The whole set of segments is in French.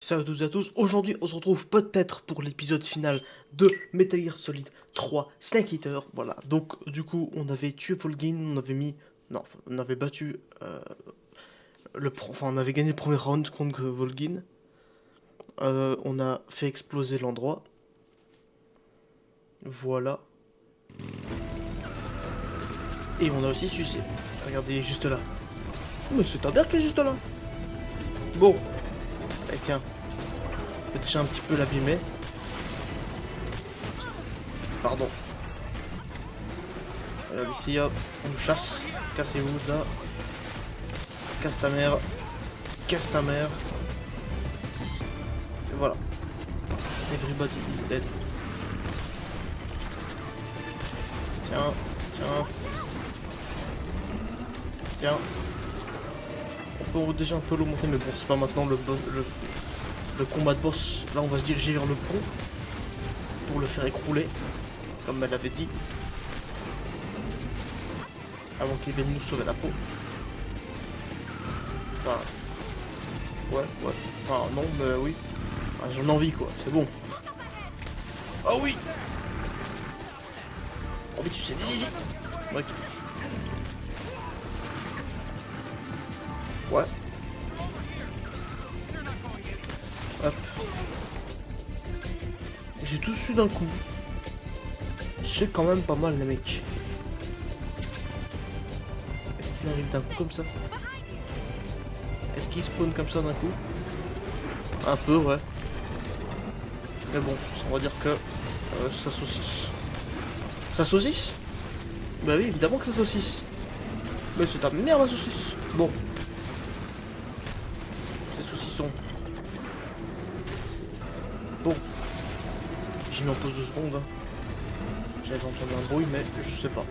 Salut à tous et à tous, aujourd'hui on se retrouve peut-être pour l'épisode final de Metal Gear Solid 3 Snake Eater. Voilà, donc du coup on avait tué Volgin, on avait mis... Non, enfin, on avait battu... on avait gagné le premier round contre Volgin. On a fait exploser l'endroit. Voilà. Et on a aussi sucé. Regardez, il est juste là. Mais c'est ta mère qui est juste là. Bon. Allez, tiens. Je vais déjà un petit peu l'abîmer. Pardon. Regarde ici, hop. On nous chasse. Cassez-vous là. Casse ta mère. Casse ta mère. Et voilà. Everybody is dead. Tiens. Tiens. Tiens. On peut déjà un peu le monter, mais bon, c'est pas maintenant le combat de boss. Là, on va se diriger vers le pont pour le faire écrouler, comme elle avait dit, avant qu'il vienne nous sauver la peau. Enfin, ouais. Enfin, non, mais oui. Ah, j'en ai envie, quoi. C'est bon. Ah oui. Envie de sucer des zizi. Ok. Ouais. Hop. J'ai tout su d'un coup. C'est quand même pas mal, les mecs. Est-ce qu'il arrive d'un coup comme ça? Est-ce qu'il spawn comme ça d'un coup? Un peu, ouais. Mais bon, on va dire que ça saucisse. Ça saucisse? Bah oui, évidemment que ça saucisse. Mais c'est ta merde la saucisse. Bon. C'est saucisson. Bon. J'ai mis en pause 2 secondes. Hein. J'avais entendu un bruit, mais je sais pas.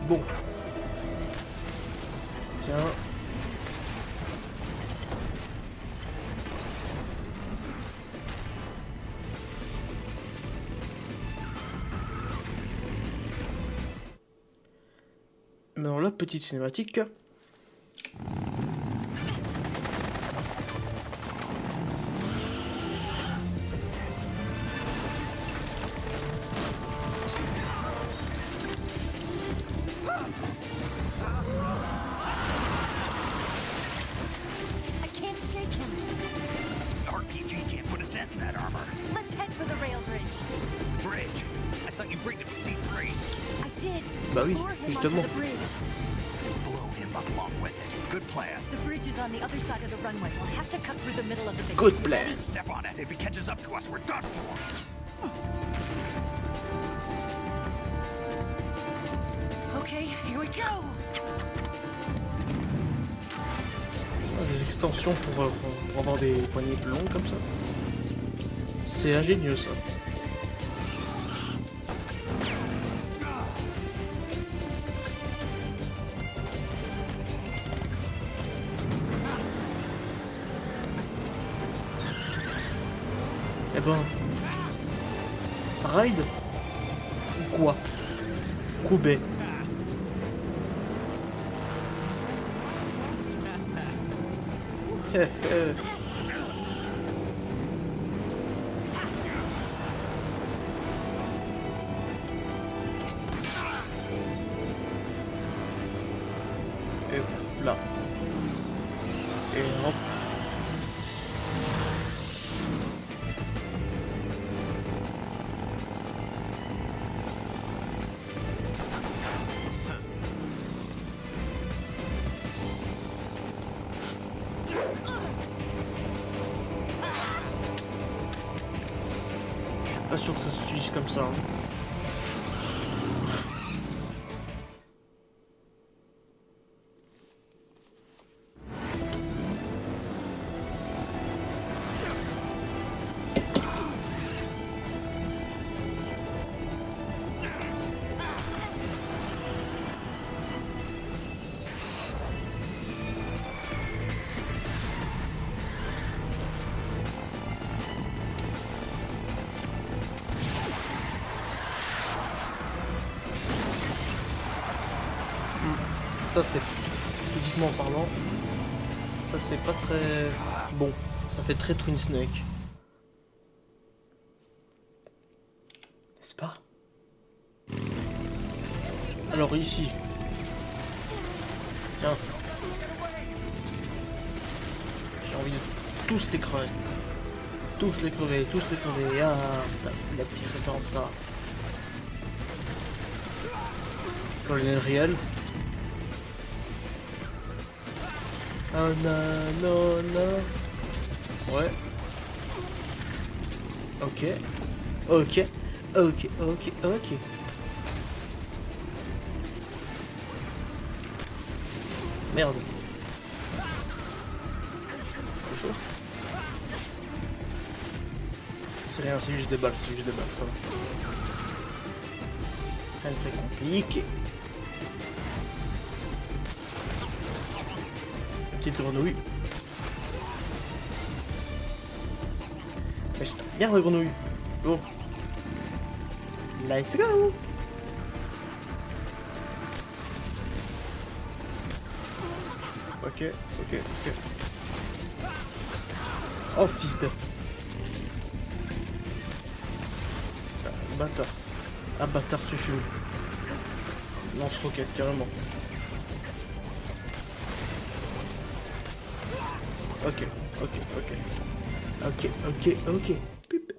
Bon. Tiens. Maintenant la petite cinématique. Bah oui, justement. Good plan. Okay, here we go. Des extensions pour avoir des poignées plus longues comme ça. C'est ingénieux ça. Eh ben, ça ride? Ou quoi? Koubé. Et là. Et hop. Pas sûr que ça s'utilise comme ça. Hein. Ça c'est physiquement parlant, ça c'est pas très Bon, ça fait très Twin Snake. N'est-ce pas? Alors ici. Tiens. J'ai envie de tous les crever. Tous les crever, tous les crever. Ah, putain, la petite référence ça. Colonel réel. Oh non, non, non. Ouais. Ok. Ok. Ok, ok, ok. Merde. Quelque chose. C'est rien, c'est juste des balles, ça va. Rien de très compliqué. Petite grenouille. Mais c'est bien la grenouille. Bon. Let's go. Ok, ok, ok. Oh, fils de... Bâtard. Ah, bâtard, tu fais où? Lance-roquette, carrément. Ok, ok, ok. Ok, ok, ok. Pip.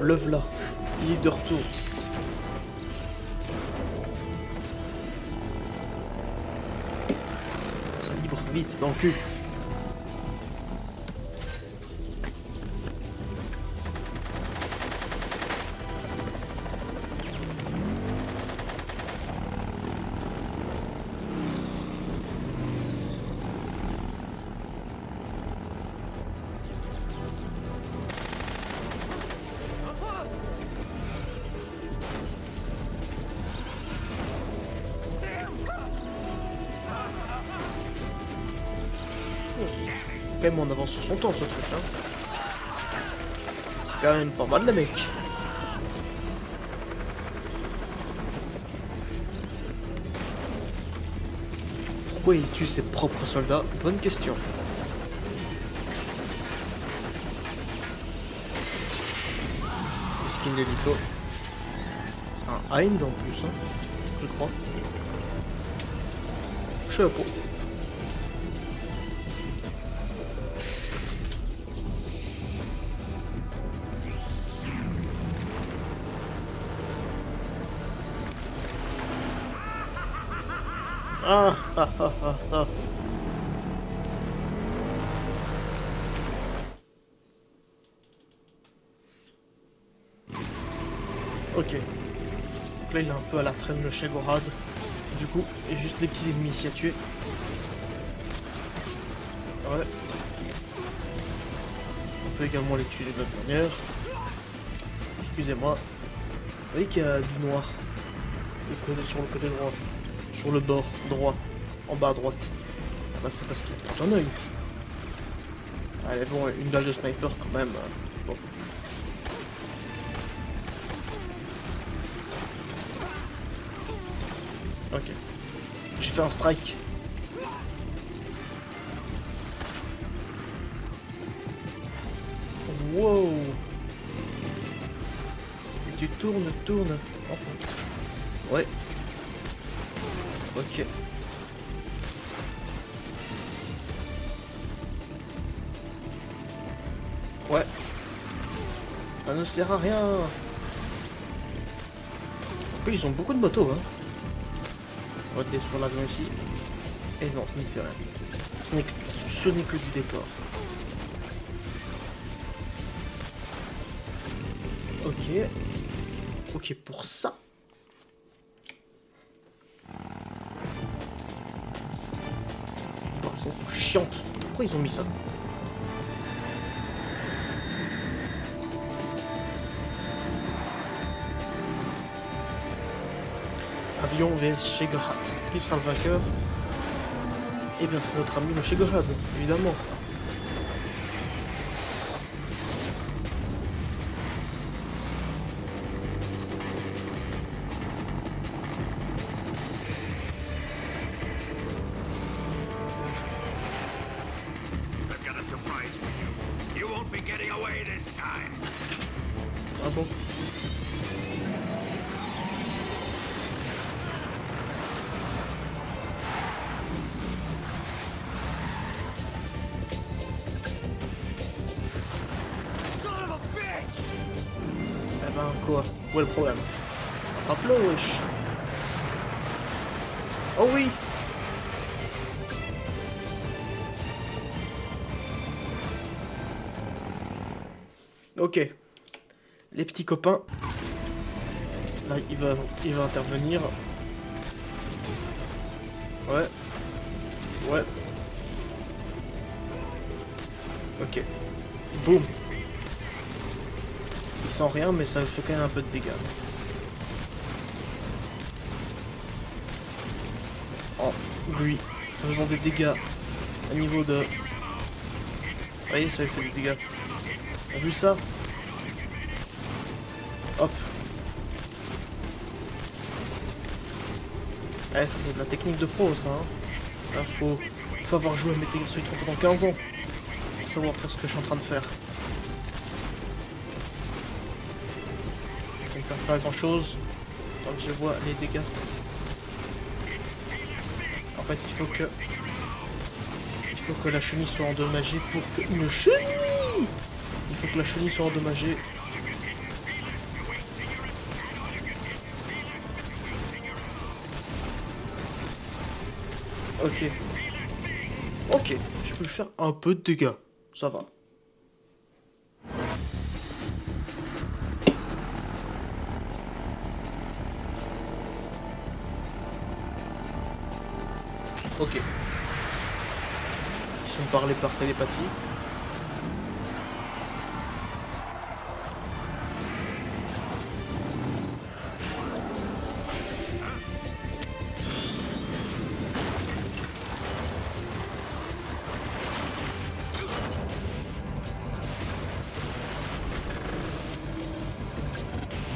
Le v'là, il est de retour. Ça vibre vite dans le cul. Quand même on avance sur son temps ce truc hein. C'est quand même pas mal les mecs. Pourquoi il tue ses propres soldats? Bonne question. Le skin d'hélico. C'est un Hind en plus hein, je crois. Chapeau. Ah ah ah ah ah. Ok. Donc là il est un peu à la traîne le Shagorad. Du coup, il y a juste les petits ennemis ici à tuer. Ouais. On peut également les tuer de notre manière. Excusez-moi. Vous voyez qu'il y a du noir sur le côté droit. Sur le bord droit. En bas à droite. Ah bah c'est parce qu'il porte un oeil. Allez bon, une balle de sniper quand même. Bon. Ok. J'ai fait un strike. Wow. Et tu tournes. Ouais. Ok. Ouais. Ça ne sert à rien. En plus, ils ont beaucoup de motos, hein. On va détruire l'avion ici. Et non, ça ne fait rien. Ce n'est que du décor. Ok. Ok, pour ça. Ces vibrations sont chiantes. Pourquoi ils ont mis ça? Avion vs Shagorad. Qui sera le vainqueur? Eh bien, c'est notre ami le Shigorad, évidemment. I've got a surprise for you. You won't be getting away this time. Ah bon? Son of a bitch! Eh ben, quoi? Où est le problème? Hop-le, wesh! Oh oui! Ok. Les petits copains. Là, il va intervenir. Ouais. Ouais. Ok. Boum. Il sent rien, mais ça fait quand même un peu de dégâts. Oh, lui. Faisant des dégâts à niveau de... Vous voyez, ça lui fait des dégâts. T'as vu ça? Hop. Eh, ça c'est de la technique de pro, ça. Hein. Là, faut avoir joué à Metal Gear Solid 3 pendant 15 ans pour savoir faire ce que je suis en train de faire. Ça ne sert pas à grand chose tant que je vois les dégâts. En fait, il faut que la chenille soit endommagée pour que... Une chenille! Il faut que la chenille soit endommagée. Ok. Ok, je peux lui faire un peu de dégâts. Ça va. Ok. Ils sont parlés par télépathie.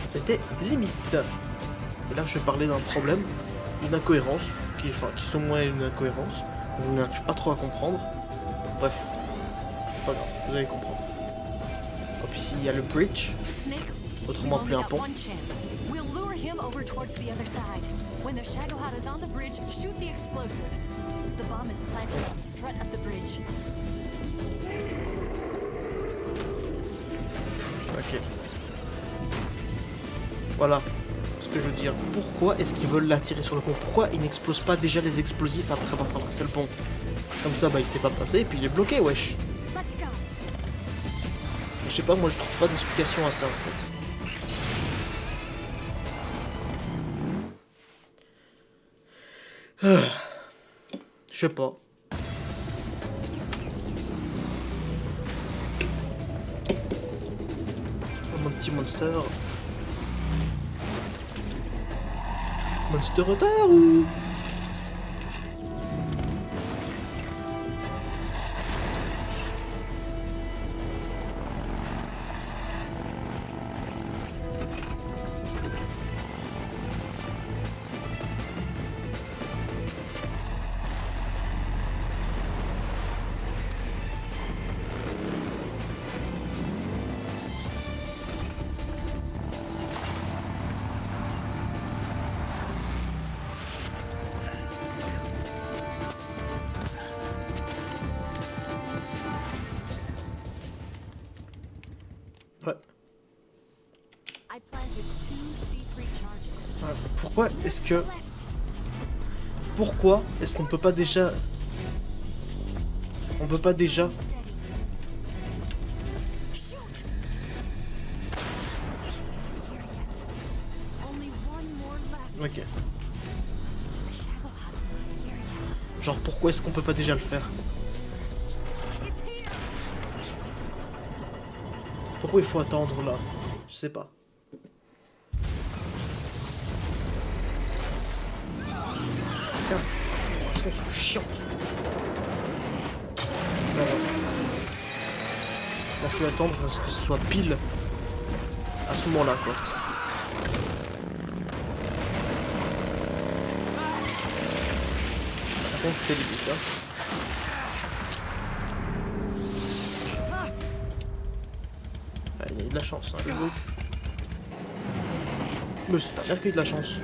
C'était limite. Et là, je vais parler d'un problème, une incohérence, qui sont moins une incohérence. Je n'arrive pas trop à comprendre. Bref, c'est pas grave, vous allez comprendre. Hop, ici, il y a le bridge, autrement appelé un pont. When the Shadow is on the bridge, shoot the explosives. The bomb is planted on the strut of the bridge. Ok. Voilà ce que je veux dire. Pourquoi est-ce qu'ils veulent l'attirer sur le pont? Pourquoi ils n'explosent pas déjà les explosifs après avoir traversé le pont? Comme ça, bah il s'est pas passé et puis il est bloqué, wesh. Je sais pas, moi je trouve pas d'explication à ça en fait. Je sais pas. Oh, mon petit monster. Monster retard ou... Ouais. Ouais. Pourquoi est-ce que... Pourquoi est-ce qu'on peut pas déjà... On peut pas déjà... Ok. Genre pourquoi est-ce qu'on peut pas déjà le faire? Pourquoi il faut attendre là? Je sais pas. Putain, ils sont chiants. Voilà. Il a fallu attendre à ce que ce soit pile à ce moment-là, quoi. Par contre, c'était limite, hein. Ah, il a eu de la chance, hein, le groupe. Mais c'est pas bien qu'il y ait de la chance.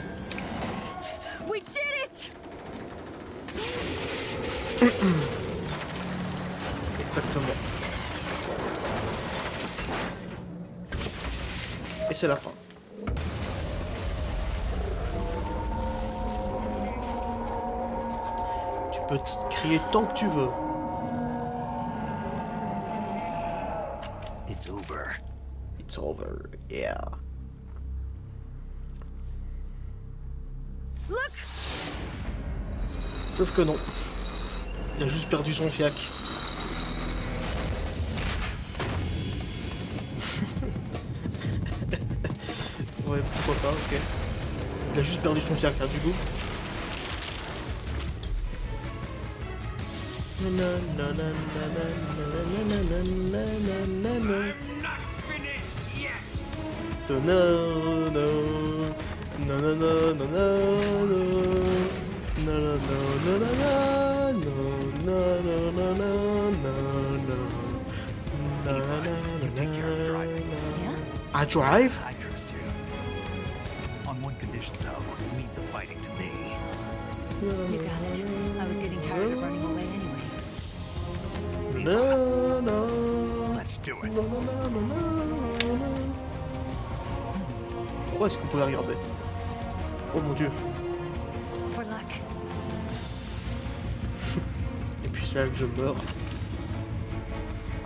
We did it! Exactement. Et c'est la fin. Tu peux te crier tant que tu veux. It's over. It's over, yeah. Look! Sauf que non. Il a juste perdu son fiac. Ouais, pourquoi pas, ok. Il a juste perdu son fiac, hein, du coup. I'm not finished yet. You take care of driving. Yeah? I drive? I trust you. On one condition, though, leave the fighting to me. You got it. I was getting tired of running away anyway. No, no. Let's do it. Pourquoi est-ce qu'on pouvait regarder? Oh mon dieu. For luck. Et puis c'est là que je meurs.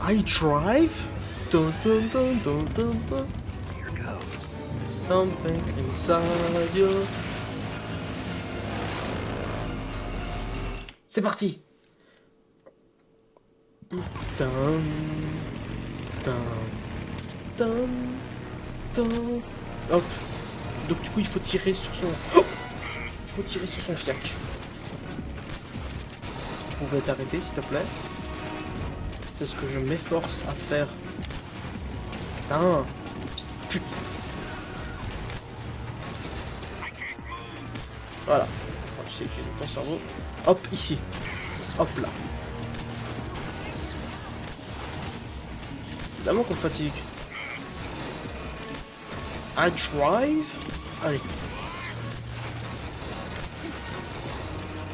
I drive? Dun, dun, dun, dun, dun, dun. Here goes. Something inside you. C'est parti. Dun, dun, dun, dun. Hop. Donc du coup il faut tirer sur son... Oh, il faut tirer sur son fiac. Si tu pouvais t'arrêter s'il te plaît. C'est ce que je m'efforce à faire. Putain. Voilà. Tu sais utiliser ton cerveau. Hop, ici. Hop là. Évidemment qu'on fatigue. I drive. Allez.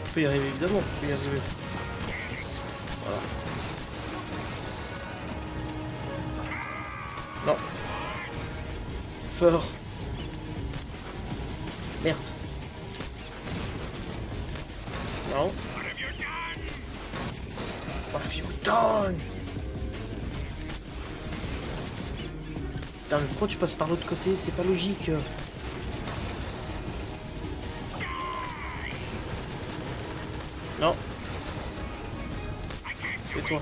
On peut y arriver, évidemment. On peut y arriver. Voilà. Non. Fort. Merde. Non. What have you done? Putain, mais pourquoi tu passes par l'autre côté? C'est pas logique. Non. Et toi?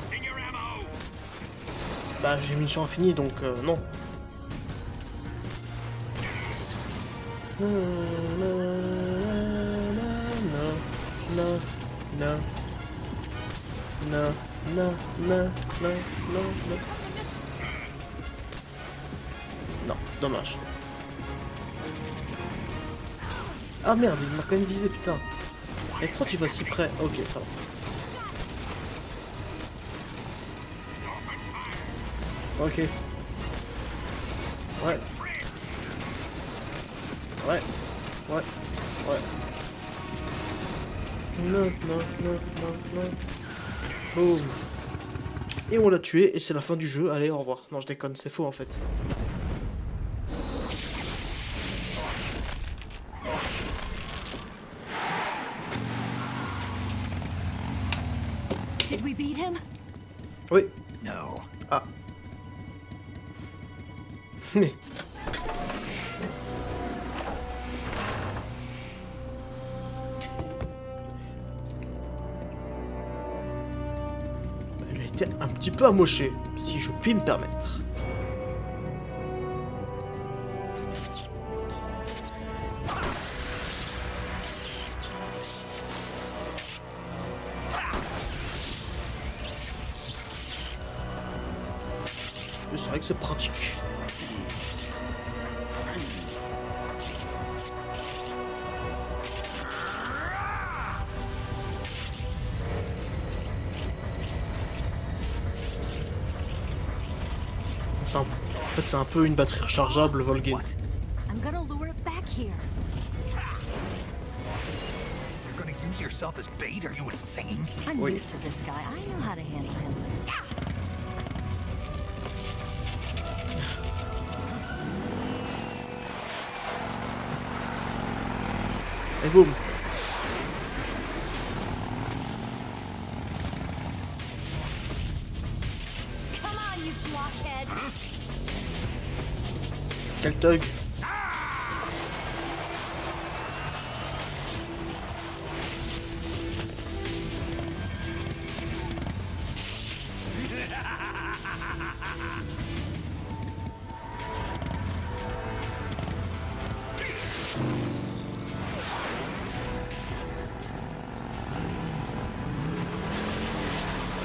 Bah j'ai mission infinie donc non. Non, non, non, non, non, non, non, non. Non, dommage. Ah merde, il m'a quand même visé, putain. Et pourquoi tu vas si près? Ok, ça va. Ok. Ouais. Ouais. Ouais. Ouais. Non, non, non, non, non. Boum. Et on l'a tué, et c'est la fin du jeu. Allez, au revoir. Non, je déconne, c'est faux en fait. Did we beat him? Oui. No. Ah. Mais... Elle a été un petit peu amochée, si je puis me permettre. Et c'est vrai que c'est pratique. En fait, c'est un peu une batterie rechargeable Volgate. What? I'm gonna lure it back here. You're gonna use yourself as bait? Are you insane? I'm Wait. used to this guy. I know how to handle him. Et boum. Come on, you blockhead. Quel thug.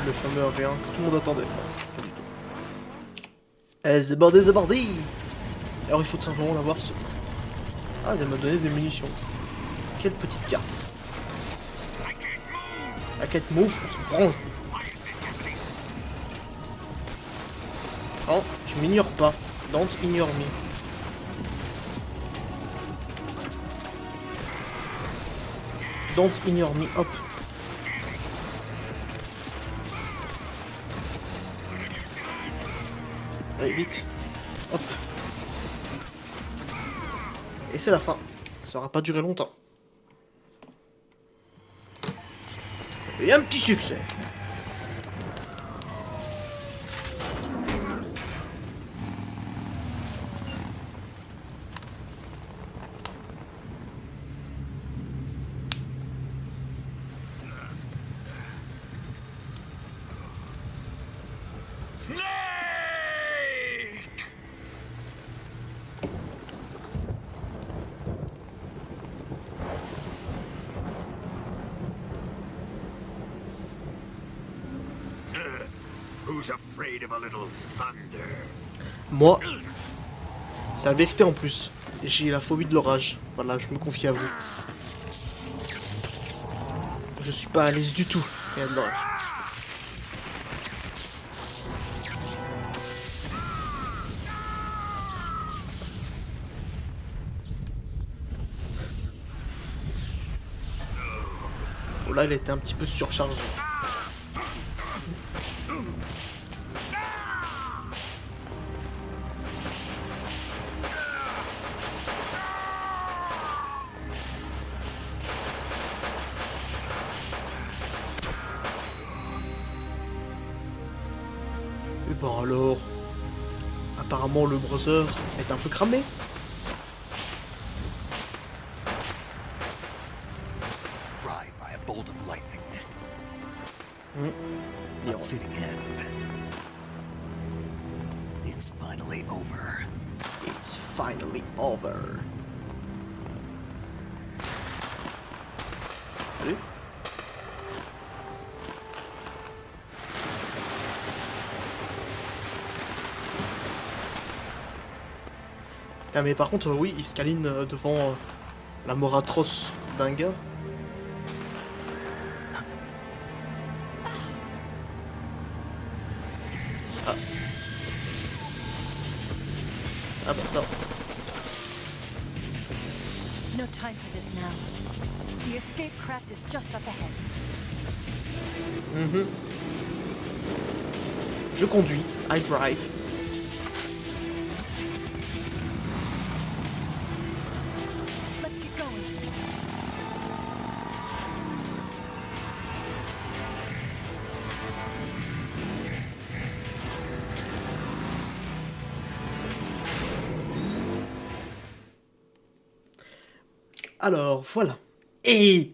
Le fameux rien que tout le monde attendait. Pas du tout. Eh, c'est bordé, c'est bordé. Alors il faut tout simplement l'avoir ce... Ah, il m'a donné des munitions. Quelle petite carte. La quête move, on se prend. Oh, tu m'ignores pas. Don't ignore me. Don't ignore me, hop. Allez, vite. Hop. Et c'est la fin. Ça aura pas duré longtemps. Et un petit succès. Who's afraid of a little thunder? Moi, c'est la vérité en plus. J'ai la phobie de l'orage. Voilà, je me confie à vous. Je suis pas à l'aise du tout. Il y a de l'orage. Oh là, il était un petit peu surchargé. Et ben alors, apparemment le browser est un peu cramé. Fried by a bolt of lightning. Et A fitting end. It's finally over. it's finally over. Salut. Ah mais par contre, oui, il se câline devant la mort atroce d'un gars. Ah. Ah bah ça. No time for this now. The escape craft is just up ahead. Je conduis, I drive. Let's get going. Alors, voilà. Et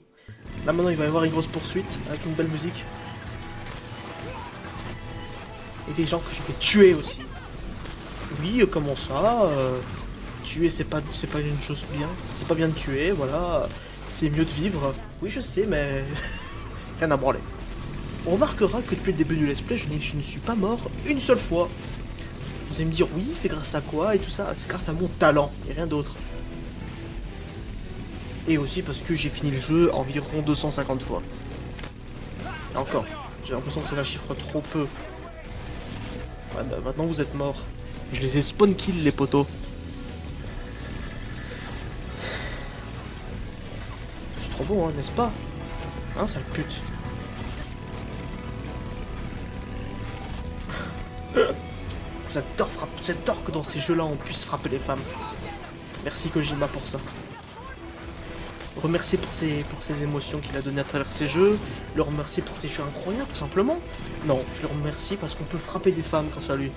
là maintenant il va y avoir une grosse poursuite avec une belle musique. Et des gens que je vais tuer aussi. Oui, comment ça tuer c'est pas une chose bien. C'est pas bien de tuer, voilà. C'est mieux de vivre. Oui je sais mais rien à branler. On remarquera que depuis le début du let's play je ne suis pas mort une seule fois. Vous allez me dire, oui, c'est grâce à quoi et tout ça. C'est grâce à mon talent et rien d'autre. Et aussi parce que j'ai fini le jeu environ 250 fois. Et encore, j'ai l'impression que c'est un chiffre trop peu. Ouais, bah maintenant vous êtes morts. Je les ai spawn kill les potos. C'est trop beau, hein, n'est-ce pas? Hein, sale pute. J'adore que dans ces jeux-là on puisse frapper les femmes. Merci Kojima pour ça. Remercier pour ses émotions qu'il a données à travers ces jeux. Le remercier pour ses jeux incroyables, tout simplement. Non, je le remercie parce qu'on peut frapper des femmes grâce à lui.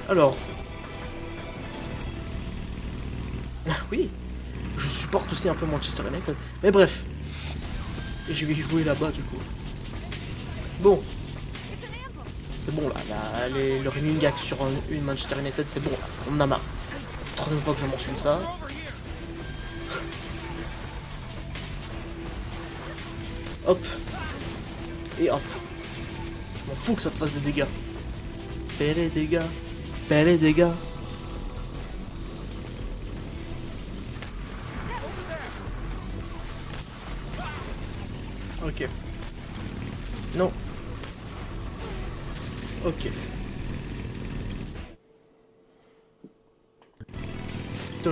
Alors. Oui. Je supporte aussi un peu Manchester United. Mais bref. Et je vais y jouer là-bas du coup. Bon. C'est bon là, le running gag sur une Manchester United, c'est bon, on en a marre. Troisième fois que je mentionne ça. Hop. Et hop. Je m'en fous que ça te fasse des dégâts. Fais les dégâts. Fais les dégâts. Ok. Non. Ok. Il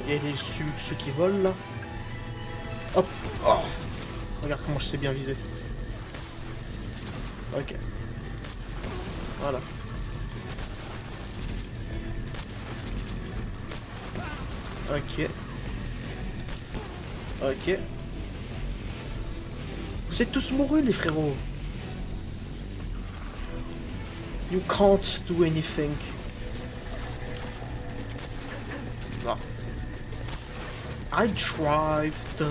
y a ceux qui volent là. Hop. Oh. Regarde comment je sais bien viser. Ok. Voilà. Ok. Ok. Vous êtes tous mourus les frérots. You can't do anything. Non. I drive down.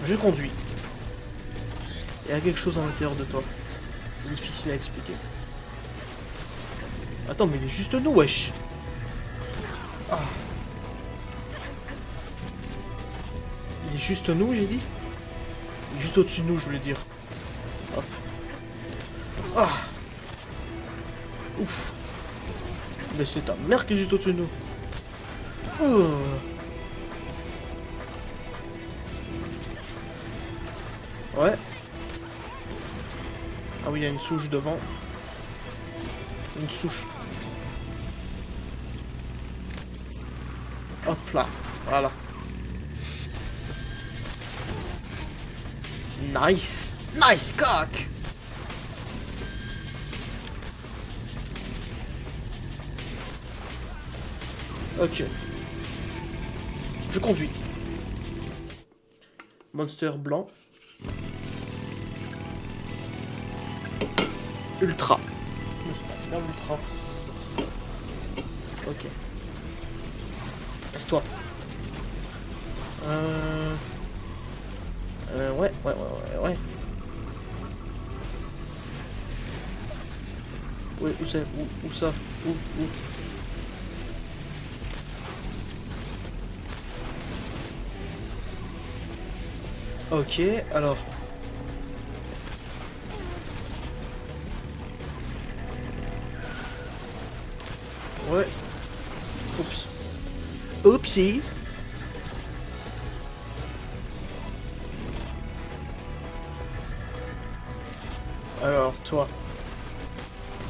Je conduis. Il y a quelque chose à l'intérieur de toi. C'est difficile à expliquer. Attends, mais il est juste nous, wesh. Ah. Il est juste nous, j'ai dit. Il est juste au-dessus de nous, je voulais dire. Hop. Ah. Ouf. Mais c'est ta mère qui est juste au-dessus de nous. Ouais. Ah oui, il y a une souche devant. Une souche. Hop là. Voilà. Nice. Nice cock. Ok. Je conduis. Monster blanc. Ultra. Monster ultra. Ok. Casse-toi. Ouais. Ouais, où c'est? Où ça? Où? Ok, alors. Ouais. Oups. Oupsie. Alors, toi.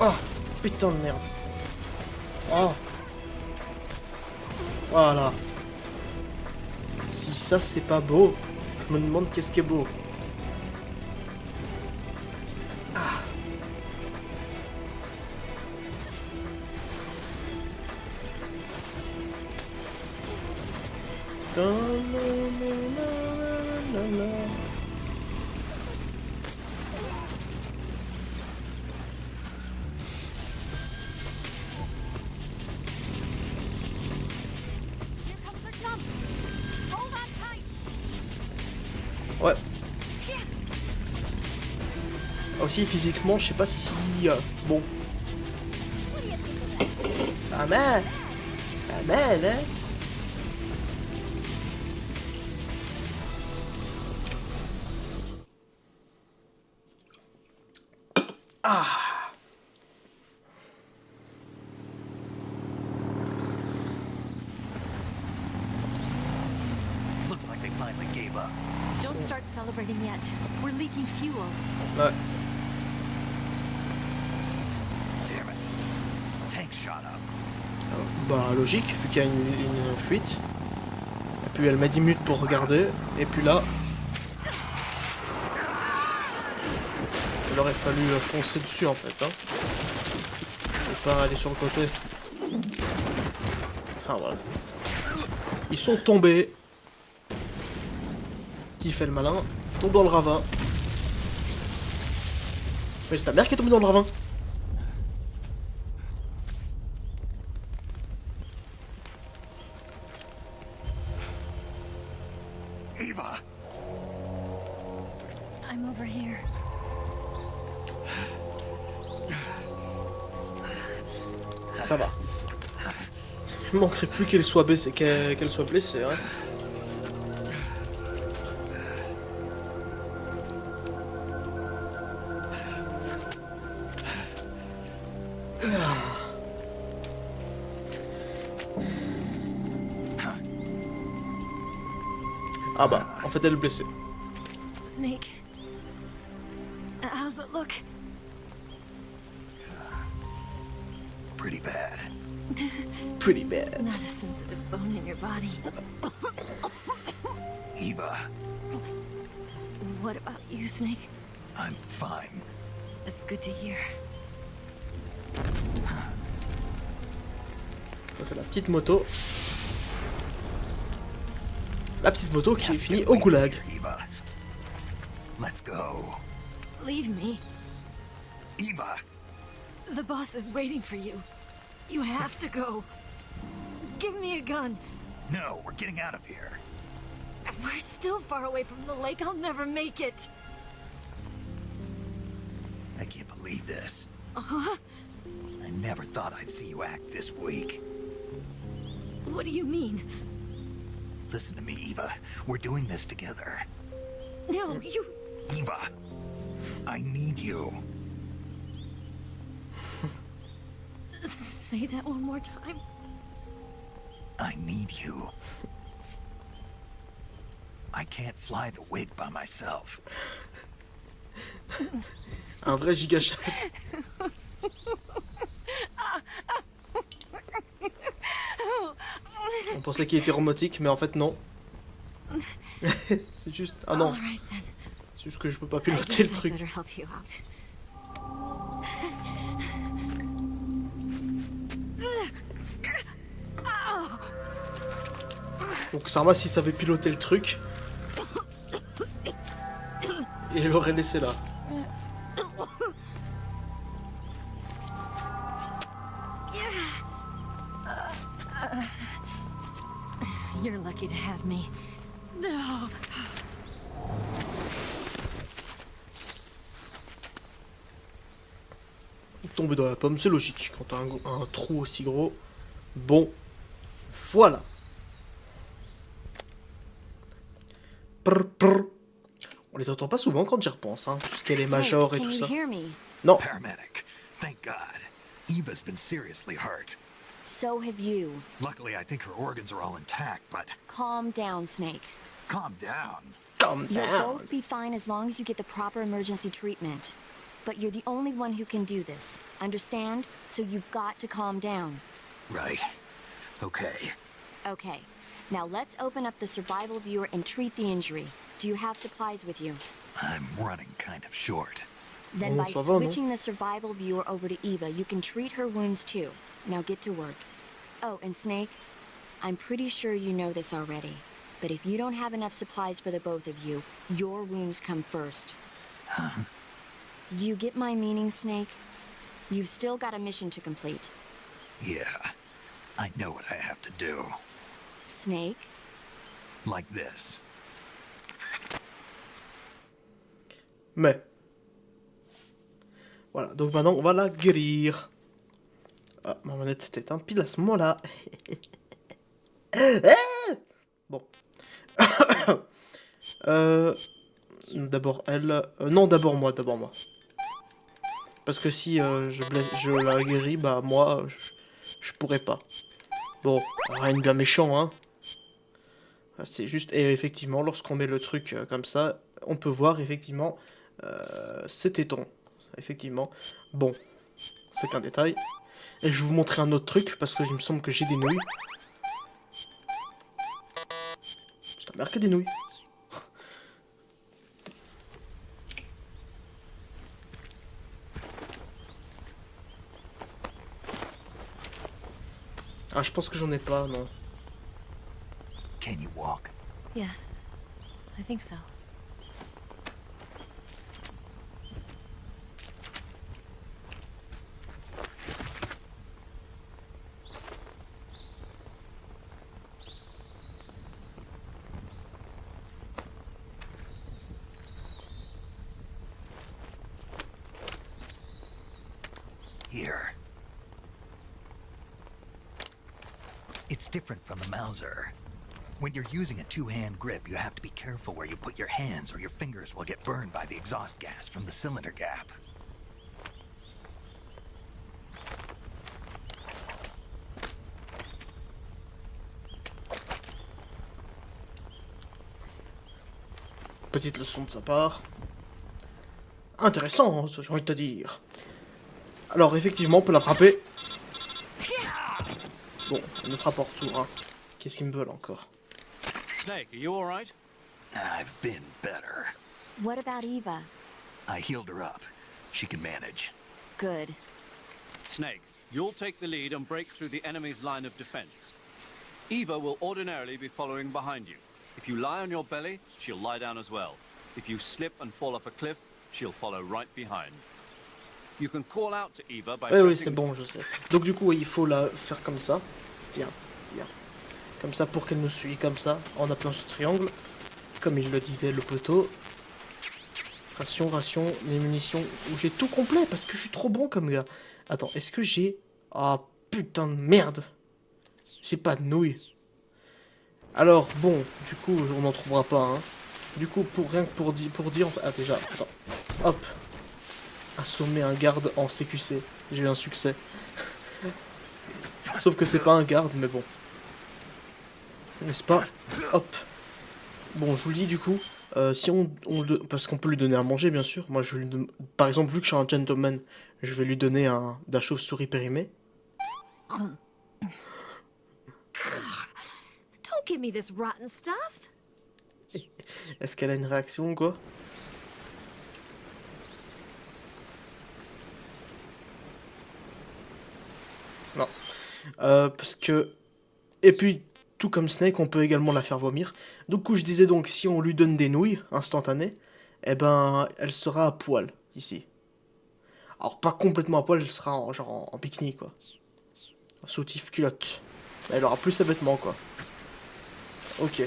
Oh, putain de merde. Oh. Voilà. Si ça, c'est pas beau, je me demande qu'est-ce qui est beau. Ah. Ouais. Aussi physiquement, je sais pas si bon. Ah man, hein. Ah. Looks like they finally gave up. Don't start celebrating yet. We're leaking fuel. Ouais. Damn it. Tank shot up. Bah logique, vu qu'il y a une fuite. Et puis elle met 10 minutes pour regarder. Et puis là... il aurait fallu foncer dessus en fait. Hein. Et pas aller sur le côté. Enfin voilà. Ils sont tombés. Qui fait le malin? Tombe dans le ravin. Mais c'est ta mère qui est tombée dans le ravin. Eva! I'm over here. Ça va. Il manquerait plus qu'elle soit blessée, qu'elle soit blessée, hein. Ah bah, en fait elle est blessée. Snake. How's it look? Pretty bad. Pretty bad. Not a sensitive bone in your body. Eva, What about you, Snake? I'm fine. That's good to hear. Ça c'est la petite moto. La petite moto qui est finie au goulag. Eva. Let's go. Leave me. Eva! The boss is waiting for you. You have to go. Give me a gun. No, we're getting out of here. We're still far away from the lake. I'll never make it. I can't believe this. Huh? I never thought I'd see you act this weak. What do you mean? Listen to me, Eva. We're doing this together. No, you... Eva, I need you. Say that one more time. I need you. I can't fly the wig by myself. Un vrai gigachat. On pensait qu'il était robotique, mais en fait non. C'est juste... Ah non. All right, then. C'est juste que je peux pas I piloter le guess I truc. better help you out. Donc Sarma, s'il savait piloter le truc, il l'aurait laissé là. You're lucky to have me. No. Tomber dans la pomme, c'est logique. Quand t'as un trou aussi gros. Bon, voilà. Prr, prr. On les entend pas souvent quand j'y repense, hein. Tout ce qu'elle est major et tout ça. Non. Paramedic. Thank God. Eva's been seriously hurt. So have you. Luckily, I think her organs are all intact, but Calm down, Snake. calm down. Calm You'll down. both be fine as long as you get the proper emergency treatment. But you're the only one who can do this. Understand? So you've got to calm down. Right. Okay. Okay. Now let's open up the survival viewer and treat the injury. Do you have supplies with you? I'm running kind of short. Then Oh, by ça va, non? switching the survival viewer over to Eva, you can treat her wounds too. Now get to work. Oh, and Snake, I'm pretty sure you know this already. But if you don't have enough supplies for the both of you, your wounds come first. Huh? Do you get my meaning, Snake? You've still got a mission to complete. Yeah. I know what I have to do. Snake? Like this. Mais. Voilà, donc maintenant on va la guérir. Ah, ma manette s'était un pile à ce moment-là. Bon. D'abord elle... non, d'abord moi, d'abord moi. Parce que si je la guéris, bah moi, je pourrais pas. Bon, rien de bien méchant, hein. C'est juste... Et effectivement, lorsqu'on met le truc comme ça, on peut voir, effectivement, ces tétons. Effectivement. Bon, c'est qu'un détail. Et je vais vous montrer un autre truc, parce que il me semble que j'ai des nouilles. C'est la marque des nouilles. Ah, je pense que j'en ai pas, non. Can you walk? Yeah, I think so. Here. It's different from the Mauser. When you're using a two-hand grip, you have to be careful where you put your hands or your fingers will get burned by the exhaust gas from the cylinder gap. Petite leçon de sa part. Intéressant, hein, j'ai envie de te dire. Alors, effectivement, on peut la frapper. Bon, on ne frappe en retour, hein. Qu'est-ce qu'ils me veulent encore? Snake, are you alright? I've been better. What about Eva? I healed her up. She can manage. Good. Snake, you'll take the lead and break through the enemy's line of defense. Eva will ordinarily be following behind you. If you lie on your belly, she'll lie down as well. If you slip and fall off a cliff, she'll follow right behind. You can call out to Eva by Oui, pressing... c'est bon, je sais. Donc du coup, oui, il faut la faire comme ça. Bien, bien. Comme ça, pour qu'elle nous suive comme ça, en appuyant sur triangle. Comme il le disait, le poteau. Ration, les munitions. J'ai tout complet, parce que je suis trop bon comme gars. Attends, est-ce que j'ai... Ah, putain de merde. J'ai pas de nouilles. Alors, bon, du coup, on n'en trouvera pas, hein. Du coup, rien que pour dire... Ah, déjà, attends. Hop. Assommer un garde en CQC. J'ai eu un succès. Sauf que c'est pas un garde, mais bon. N'est-ce pas? Hop. Bon, je vous le dis du coup, si parce qu'on peut lui donner à manger, bien sûr. Moi, par exemple, vu que je suis un gentleman, je vais lui donner de la chauve-souris périmée. Don't give me this rotten stuff. Est-ce qu'elle a une réaction, quoi? Non. Parce que... Et puis, tout comme Snake, on peut également la faire vomir. Du coup, je disais donc, si on lui donne des nouilles instantanées, eh ben, elle sera à poil, ici. Alors, pas complètement à poil, elle sera genre en bikini, quoi. En soutif culotte. Elle aura plus ses vêtements, quoi. Ok.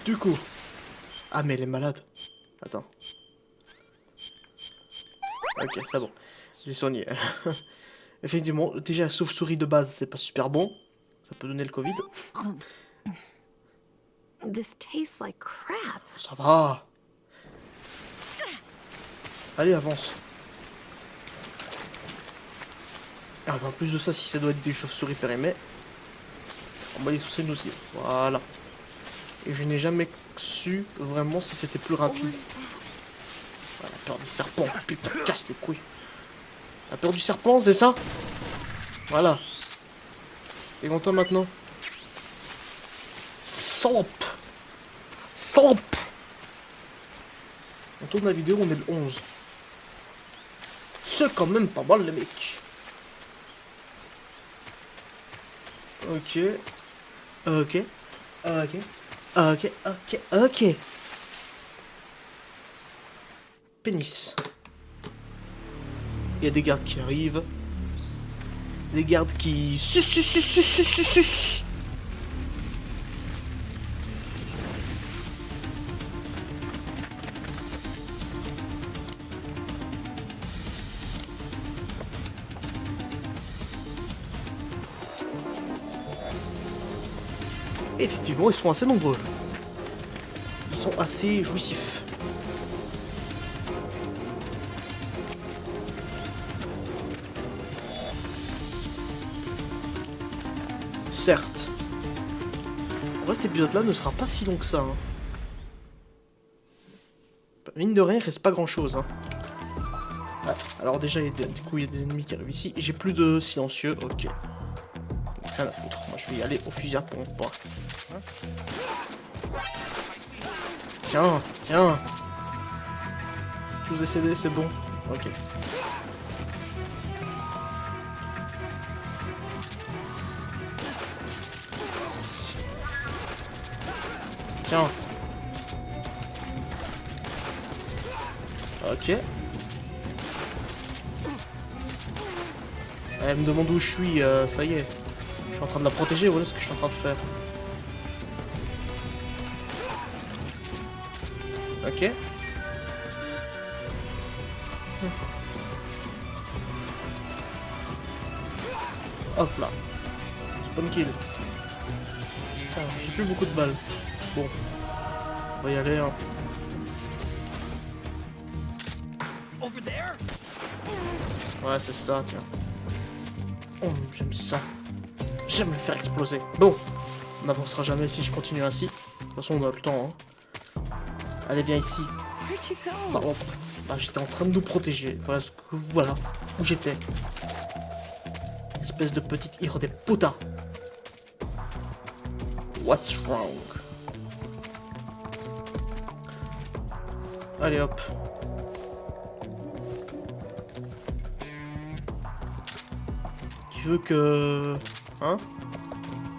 Du coup... Ah, mais elle est malade. Attends. Ok, c'est bon. J'ai soigné. Effectivement, déjà, la sauve-souris de base, c'est pas super bon. Ça peut donner le Covid. This tastes like crap. Ça va. Allez, avance. Ah, en plus de ça, si ça doit être des chauves-souris périmées, on va les saucer nous aussi. Voilà. Et je n'ai jamais su vraiment si c'était plus rapide. Voilà, la peur des serpents. Putain, casse les couilles. La peur du serpent, c'est ça? Voilà. T'es content maintenant? Samp. On tourne la vidéo, on est le 11. C'est quand même pas mal, les mecs. Ok. Pénis. Il y a des gardes qui arrivent. Des gardes qui... Sus. Effectivement, ils sont assez nombreux. Ils sont assez jouissifs. Certes. En vrai, cet épisode-là ne sera pas si long que ça. Hein. Mine de rien, il reste pas grand-chose. Hein. Ouais, alors déjà, du coup, il y a des ennemis qui arrivent ici. J'ai plus de silencieux, ok. Rien à foutre. Moi, je vais y aller au fusil à pompe. Tiens, tiens. Tous décédés, c'est bon. Ok. Tiens. Ok. Elle me demande où je suis, ça y est. Je suis en train de la protéger, voilà ce que je suis en train de faire. Ok. Hop là. Spawn kill. Ah, j'ai plus beaucoup de balles. Bon. On va y aller, hein. Ouais, c'est ça, tiens. Oh, j'aime ça. J'aime le faire exploser. Bon. On n'avancera jamais si je continue ainsi. De toute façon, on a le temps, hein. Allez, viens ici. Salope. Bah, j'étais en train de nous protéger. Voilà, voilà où j'étais. Espèce de petite ire des putas. What's wrong? Allez, hop. Tu veux que... Hein?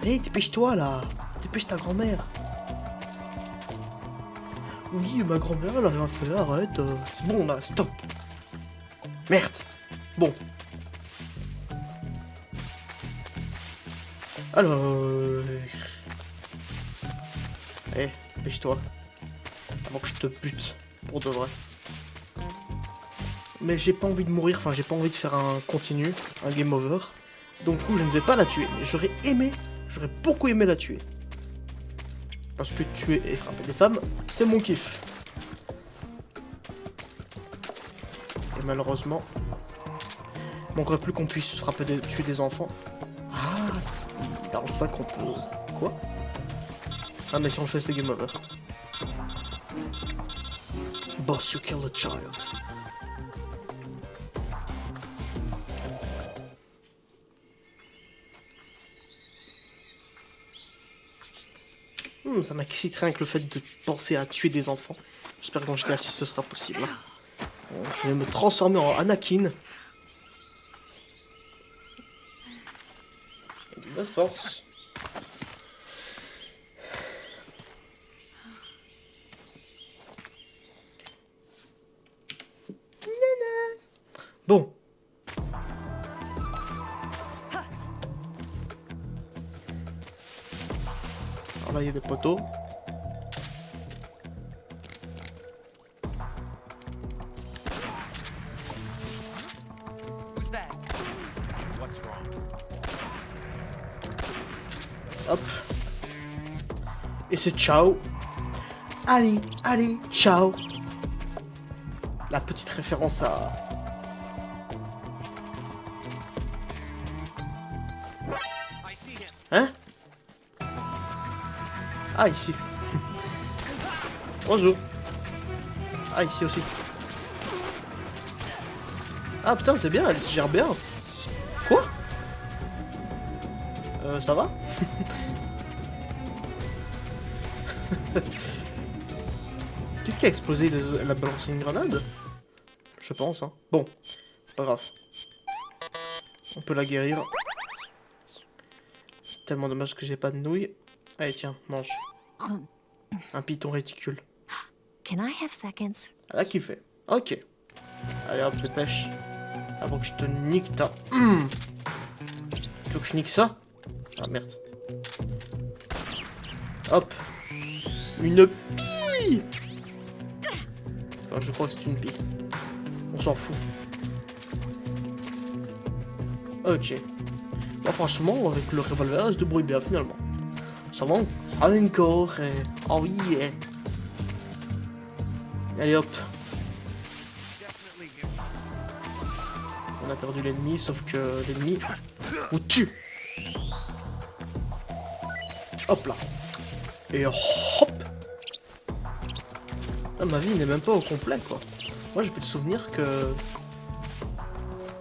Allez, dépêche-toi, là. Dépêche ta grand-mère. Oui, ma grand-mère, elle a rien fait, arrête. C'est bon, là, stop. Merde. Bon. Alors... Eh, dépêche-toi. Avant que je te bute. Pour de vrai. Mais j'ai pas envie de mourir, enfin j'ai pas envie de faire un continu, un game over. Donc du coup je ne vais pas la tuer. Mais j'aurais beaucoup aimé la tuer. Parce que tuer et frapper des femmes, c'est mon kiff. Et malheureusement, il manquerait plus qu'on puisse tuer des enfants. Ah, dans le sac on peut... Quoi? Ah mais si on le fait c'est game over. Boss, you kill a child. Ça m'excite rien que le fait de penser à tuer des enfants. J'espère que dans GTA 6 ce sera possible. Bon, je vais me transformer en Anakin. Et de force. Bon. Alors là, il y a des poteaux. Hop. Et c'est ciao. Allez, allez, ciao. La petite référence à... Hein? Ah, ici. Bonjour. Ah, ici aussi. Ah, putain, c'est bien, elle se gère bien. Quoi? Ça va? Qu'est-ce qui a explosé? Elle a balancé une grenade? Je pense, hein. Bon, pas grave. On peut la guérir. C'est tellement dommage que j'ai pas de nouilles. Allez, tiens, mange. Un python réticule. Can I have seconds? Elle a kiffé. Ok. Allez, hop, dépêche. Avant que je te nique ta... Tu veux que je nique ça? Ah, merde. Hop. Une pie. Enfin, je crois que c'est une pie. On s'en fout. Ok. Bon, franchement, avec le revolver, elle se débrouille bien, finalement. Ça va encore. Oh oui. Allez, hop. On a perdu l'ennemi, sauf que l'ennemi vous tue. Hop là. Et hop. Ah, ma vie n'est même pas au complet, quoi. Moi, j'ai pu le souvenir que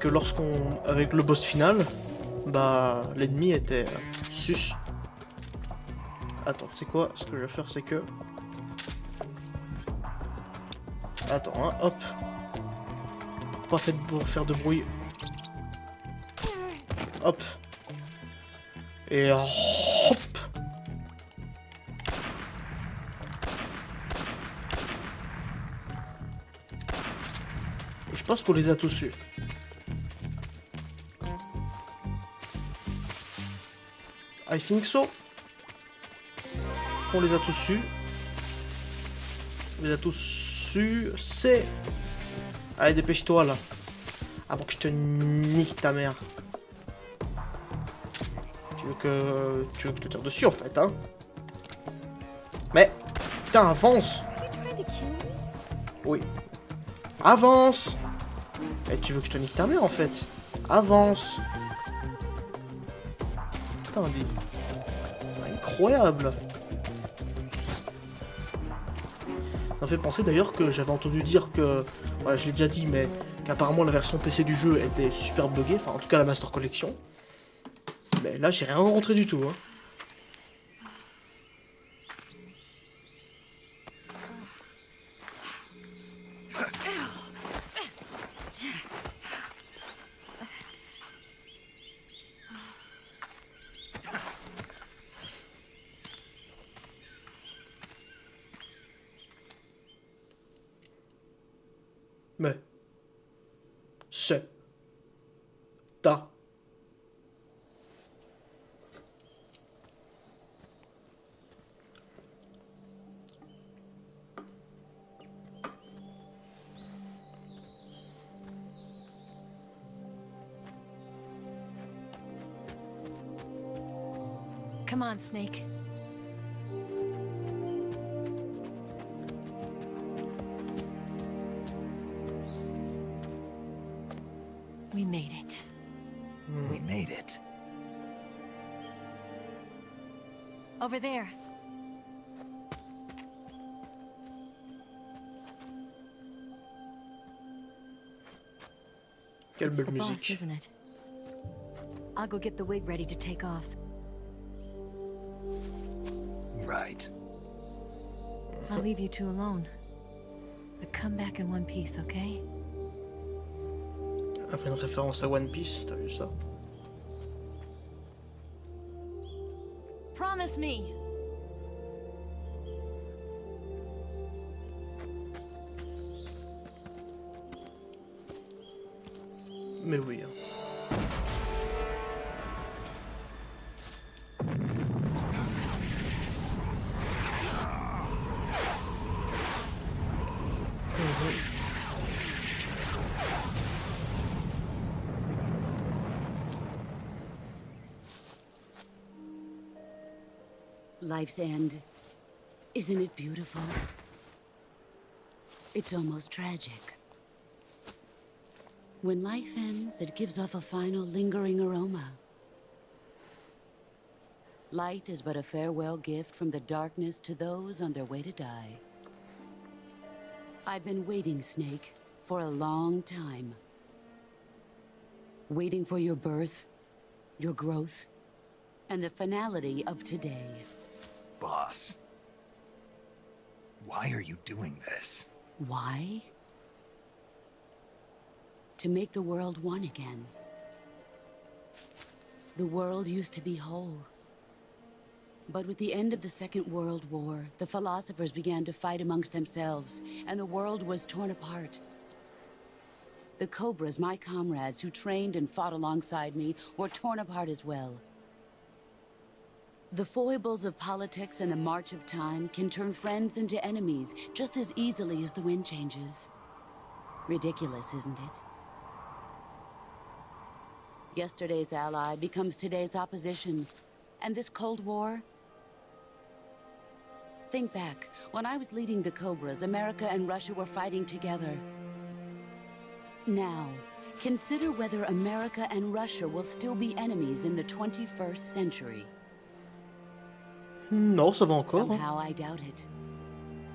lorsqu'on... Avec le boss final, bah, l'ennemi était sus. Attends, c'est quoi? Ce que je vais faire, c'est que... Attends, hein, hop. Pas fait pour faire de bruit. Hop. Et hop. Et je pense qu'on les a tous eus. I think so. On les a tous eus. On les a tous eus. C'est... Allez, dépêche-toi là. Avant que je te nique ta mère. Tu veux que je te tire dessus en fait, hein? Mais, putain, avance! Oui. Avance! Et tu veux que je te nique ta mère en fait? Avance! Putain, c'est incroyable! Ça me fait penser d'ailleurs que j'avais entendu dire que, voilà, je l'ai déjà dit, mais qu'apparemment la version PC du jeu était super buggée, enfin en tout cas la Master Collection. Mais là j'ai rien rencontré du tout, hein. Mais c'est ta Come on, Snake. We made it. We made it. Over there. Quelle It's belle the boss, musique. isn't it? I'll go get the wig ready to take off. Right. I'll leave you two alone. But come back in one piece, okay? Ça fait une référence à One Piece, t'as vu ça? Promise me. Mais oui. Hein. Life's end. Isn't it beautiful? It's almost tragic. When life ends, it gives off a final lingering aroma. Light is but a farewell gift from the darkness to those on their way to die. I've been waiting, Snake, for a long time. Waiting for your birth, your growth, and the finality of today. Boss. Why are you doing this? Why? To make the world one again. The world used to be whole. But with the end of the Second World War, the philosophers began to fight amongst themselves, and the world was torn apart. The Cobras, my comrades who trained and fought alongside me, were torn apart as well. The foibles of politics and the march of time can turn friends into enemies just as easily as the wind changes. Ridiculous, isn't it? Yesterday's ally becomes today's opposition. And this Cold War? Think back. When I was leading the Cobras, America and Russia were fighting together. Now, consider whether America and Russia will still be enemies in the 21st century. Non, ça va encore. Hein. Somehow I doubt it.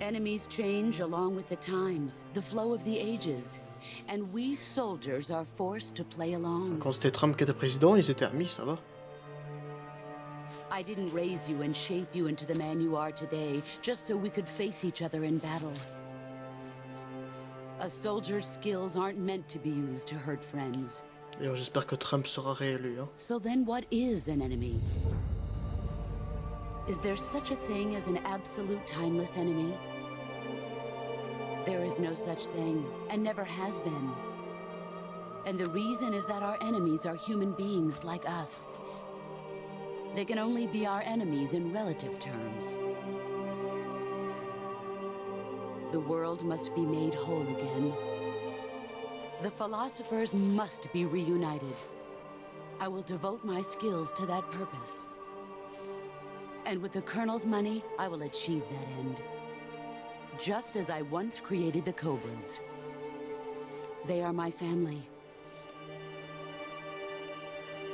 Enemies change along with the times, the flow of the ages, and we soldiers are forced to play along. Quand c'était Trump qui était président, ils étaient amis, ça va. I didn't raise you and shape you into the man you are today just so we could face each other in battle. A soldier's skills aren't meant to be used to hurt friends. D'ailleurs, j'espère que Trump sera réélu. Hein. So then what is an enemy? Is there such a thing as an absolute timeless enemy? There is no such thing, and never has been. And the reason is that our enemies are human beings like us. They can only be our enemies in relative terms. The world must be made whole again. The philosophers must be reunited. I will devote my skills to that purpose. And with the Colonel's money, I will achieve that end. Just as I once created the Cobras. They are my family.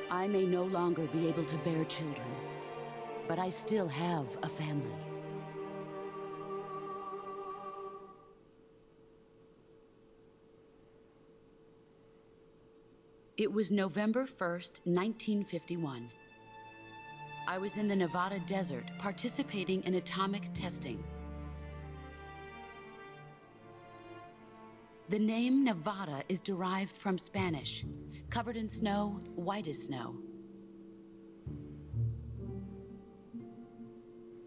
I may no longer be able to bear children, but I still have a family. It was November 1st, 1951. I was in the Nevada desert participating in atomic testing. The name Nevada is derived from Spanish, covered in snow, white as snow.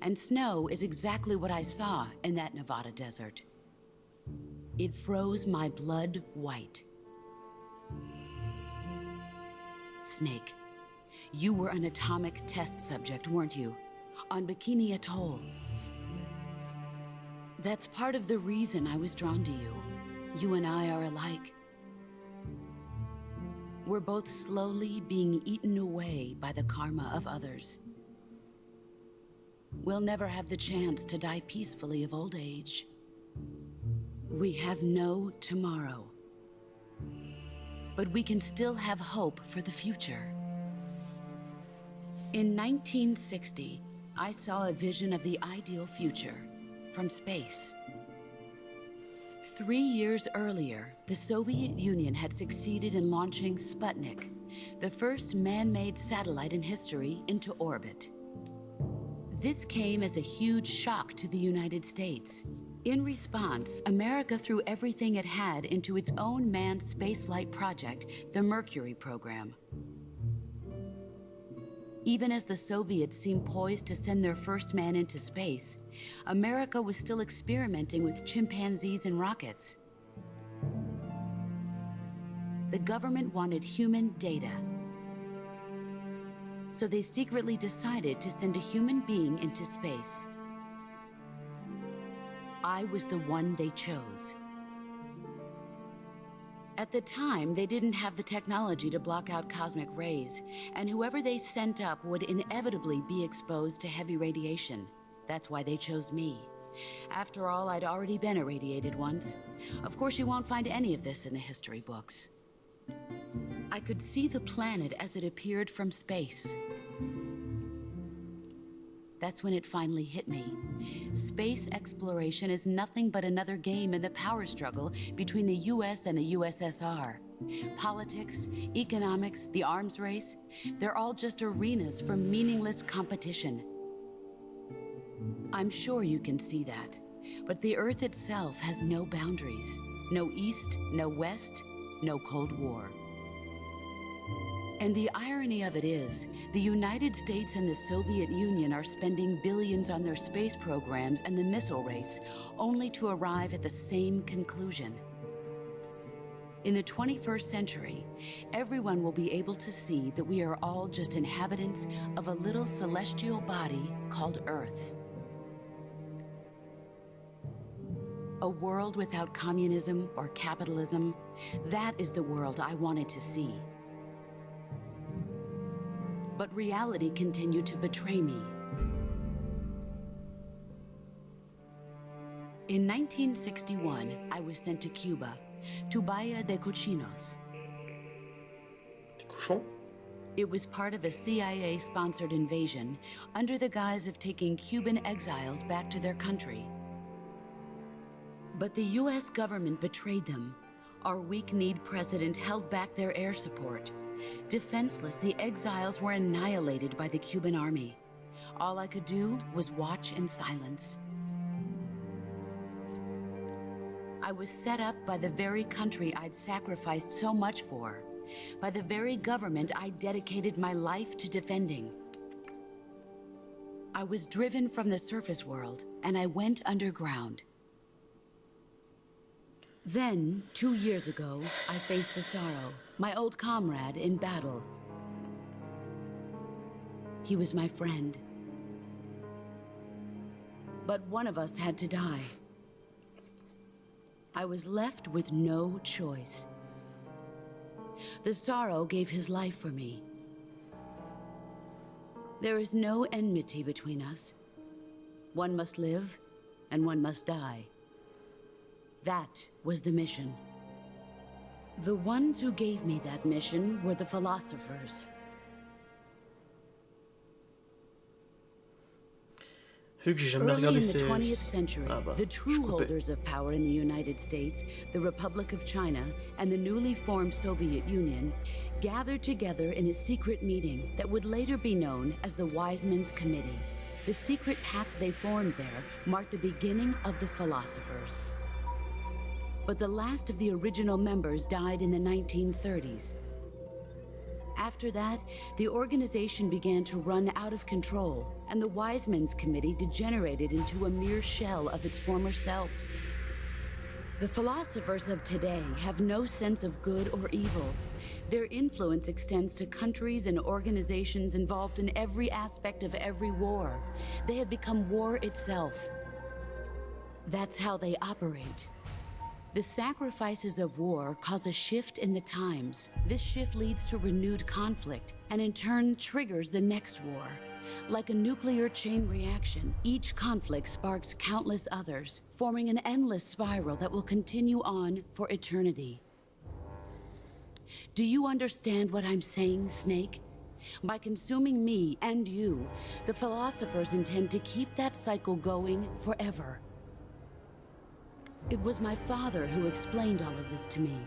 And snow is exactly what I saw in that Nevada desert. It froze my blood white. Snake, you were an atomic test subject, weren't you? On Bikini Atoll. That's part of the reason I was drawn to you. You and I are alike. We're both slowly being eaten away by the karma of others. We'll never have the chance to die peacefully of old age. We have no tomorrow. But we can still have hope for the future. In 1960, I saw a vision of the ideal future from space. 3 years earlier, the Soviet Union had succeeded in launching Sputnik, the first man-made satellite in history, into orbit. This came as a huge shock to the United States. In response, America threw everything it had into its own manned spaceflight project, the Mercury program. Even as the Soviets seemed poised to send their first man into space, America was still experimenting with chimpanzees and rockets. The government wanted human data. So they secretly decided to send a human being into space. I was the one they chose. At the time, they didn't have the technology to block out cosmic rays, and whoever they sent up would inevitably be exposed to heavy radiation. That's why they chose me. After all, I'd already been irradiated once. Of course, you won't find any of this in the history books. I could see the planet as it appeared from space. That's when it finally hit me. Space exploration is nothing but another game in the power struggle between the US and the USSR. Politics, economics, the arms race, they're all just arenas for meaningless competition. I'm sure you can see that, but the Earth itself has no boundaries. No East, no West, no Cold War. And the irony of it is, the United States and the Soviet Union are spending billions on their space programs and the missile race, only to arrive at the same conclusion. In the 21st century, everyone will be able to see that we are all just inhabitants of a little celestial body called Earth. A world without communism or capitalism, that is the world I wanted to see. But reality continued to betray me. In 1961, I was sent to Cuba, to Bahia de Cochinos. Des cochons? It was part of a CIA-sponsored invasion under the guise of taking Cuban exiles back to their country. But the US government betrayed them. Our weak-kneed president held back their air support. Defenseless, the exiles were annihilated by the Cuban army. All I could do was watch in silence. I was set up by the very country I'd sacrificed so much for, by the very government I dedicated my life to defending. I was driven from the surface world, and I went underground. Then, 2 years ago, I faced the Sorrow, my old comrade in battle. He was my friend. But one of us had to die. I was left with no choice. The Sorrow gave his life for me. There is no enmity between us. One must live, and one must die. That was the mission. The ones who gave me that mission were the philosophers. Vu que j'ai jamais Early regardé in the ces... 20th century, Ah bah, the je true coupais. holders of power in the United States, the Republic of China, and the newly formed Soviet Union gathered together in a secret meeting that would later be known as the Wise Men's Committee. The secret pact they formed there marked the beginning of the philosophers. But the last of the original members died in the 1930s. After that, the organization began to run out of control, and the Wise Men's Committee degenerated into a mere shell of its former self. The philosophers of today have no sense of good or evil. Their influence extends to countries and organizations involved in every aspect of every war. They have become war itself. That's how they operate. The sacrifices of war cause a shift in the times. This shift leads to renewed conflict, and in turn triggers the next war. Like a nuclear chain reaction, each conflict sparks countless others, forming an endless spiral that will continue on for eternity. Do you understand what I'm saying, Snake? By consuming me and you, the philosophers intend to keep that cycle going forever. It was my father who explained all of this to me.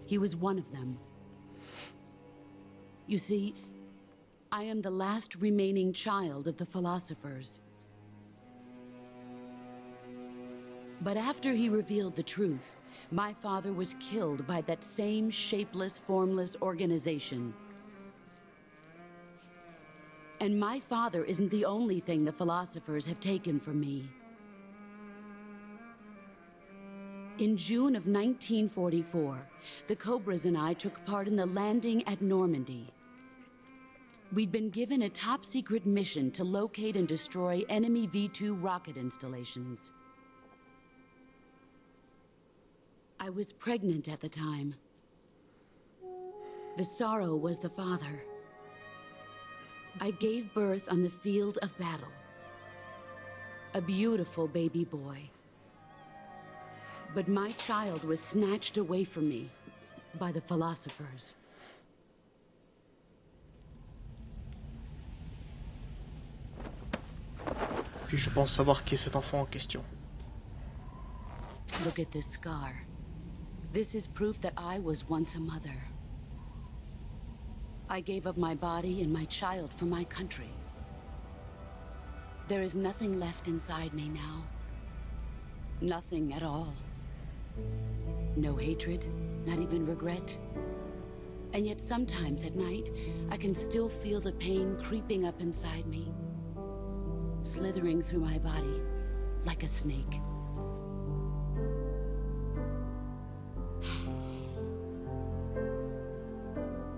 He was one of them. You see, I am the last remaining child of the philosophers. But after he revealed the truth, my father was killed by that same shapeless, formless organization. And my father isn't the only thing the philosophers have taken from me. In June of 1944, the Cobras and I took part in the landing at Normandy. We'd been given a top-secret mission to locate and destroy enemy V-2 rocket installations. I was pregnant at the time. The Sorrow was the father. I gave birth on the field of battle. A beautiful baby boy. But my child was snatched away from me by the philosophers. Puis je pense savoir qui est cet enfant en question. Look at this scar. This is proof that I was once a mother. I gave up my body and my child for my country. There is nothing left inside me now. Nothing at all. No hatred, not even regret. And yet sometimes at night, I can still feel the pain creeping up inside me, slithering through my body like a snake.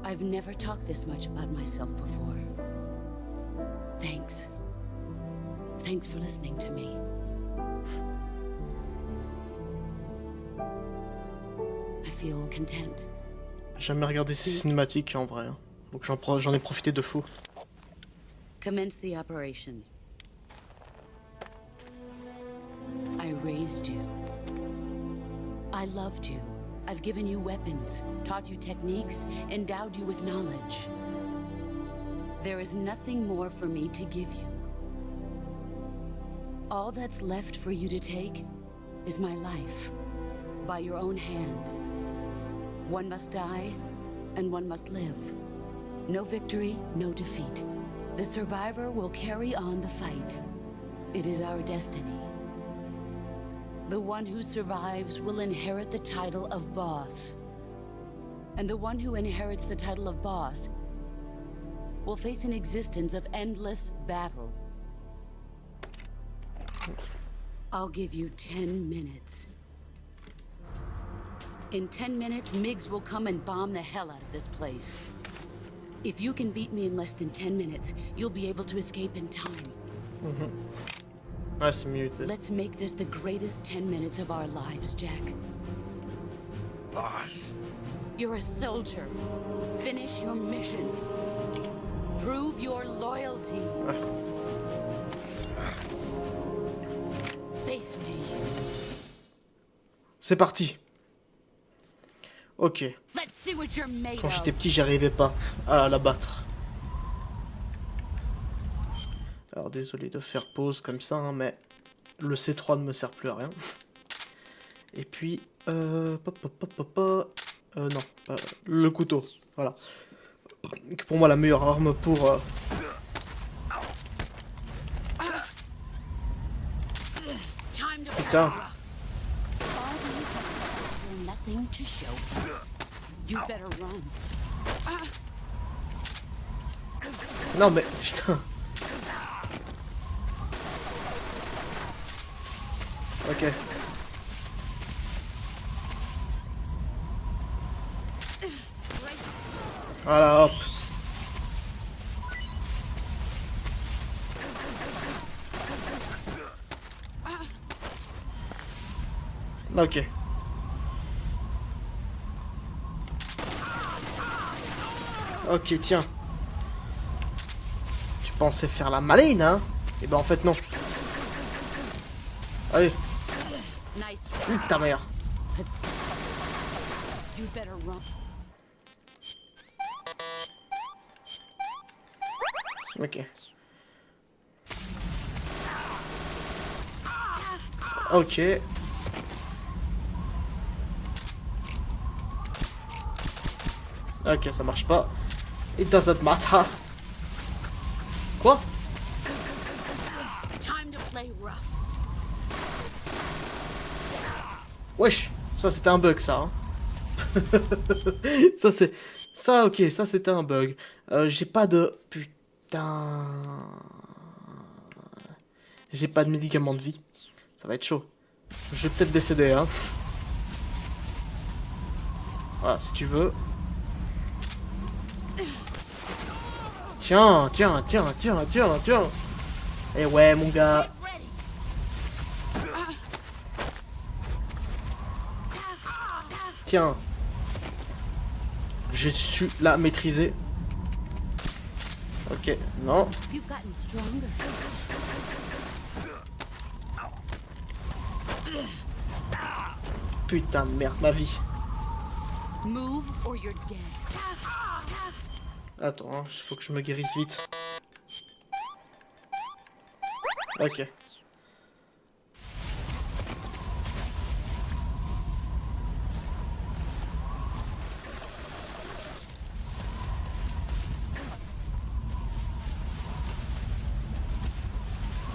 I've never talked this much about myself before. Thanks. Thanks for listening to me. I feel content. J'ai jamais regardé ces cinématiques en vrai, hein. Donc j'en ai profité de fou. Commence the operation. I raised you. I loved you. I've given you weapons, taught you techniques, endowed you with knowledge. There is nothing more for me to give you. All that's left for you to take is my life, by your own hand. One must die, and one must live. No victory, no defeat. The survivor will carry on the fight. It is our destiny. The one who survives will inherit the title of boss. And the one who inherits the title of boss will face an existence of endless battle. I'll give you 10 minutes. In 10 minutes, Miggs will come and bomb the hell out of this place. If you can beat me in less than 10 minutes, you'll be able to escape in time. Nice muted. Let's make this the greatest 10 minutes of our lives, Jack. Boss. You're a soldier. Finish your mission. Prove your loyalty. Face me. C'est parti. Ok. Let's see what you're made Quand j'étais of. petit, j'arrivais pas à la battre. Alors désolé de faire pause comme ça, hein, mais le C3 ne me sert plus à rien. Et puis, non, le couteau, voilà. Pour moi, la meilleure arme pour... Putain. Nothing to show for it. You better run. Non mais, putain. Ok. Voilà, hop. Ok. Ok, tiens. Tu pensais faire la maline, hein? Et ben en fait non. Allez. Nice. Ta mère. You better run. Ok. Ok. Ok, ça marche pas. It doesn't matter. Quoi? Time to play rough. Wesh, ça c'était un bug ça. Hein. Ça c'est... Ça ok, ça c'était un bug. J'ai pas de... Putain... J'ai pas de médicaments de vie. Ça va être chaud. Je vais peut-être décéder hein. Voilà, si tu veux. Tiens, tiens, tiens, tiens, tiens, tiens. Eh ouais mon gars. Tiens. J'ai su la maîtriser. Ok, non. You've gotten stronger. Putain de merde, ma vie. Move or you're dead. Attends, hein, il faut que je me guérisse vite. Ok.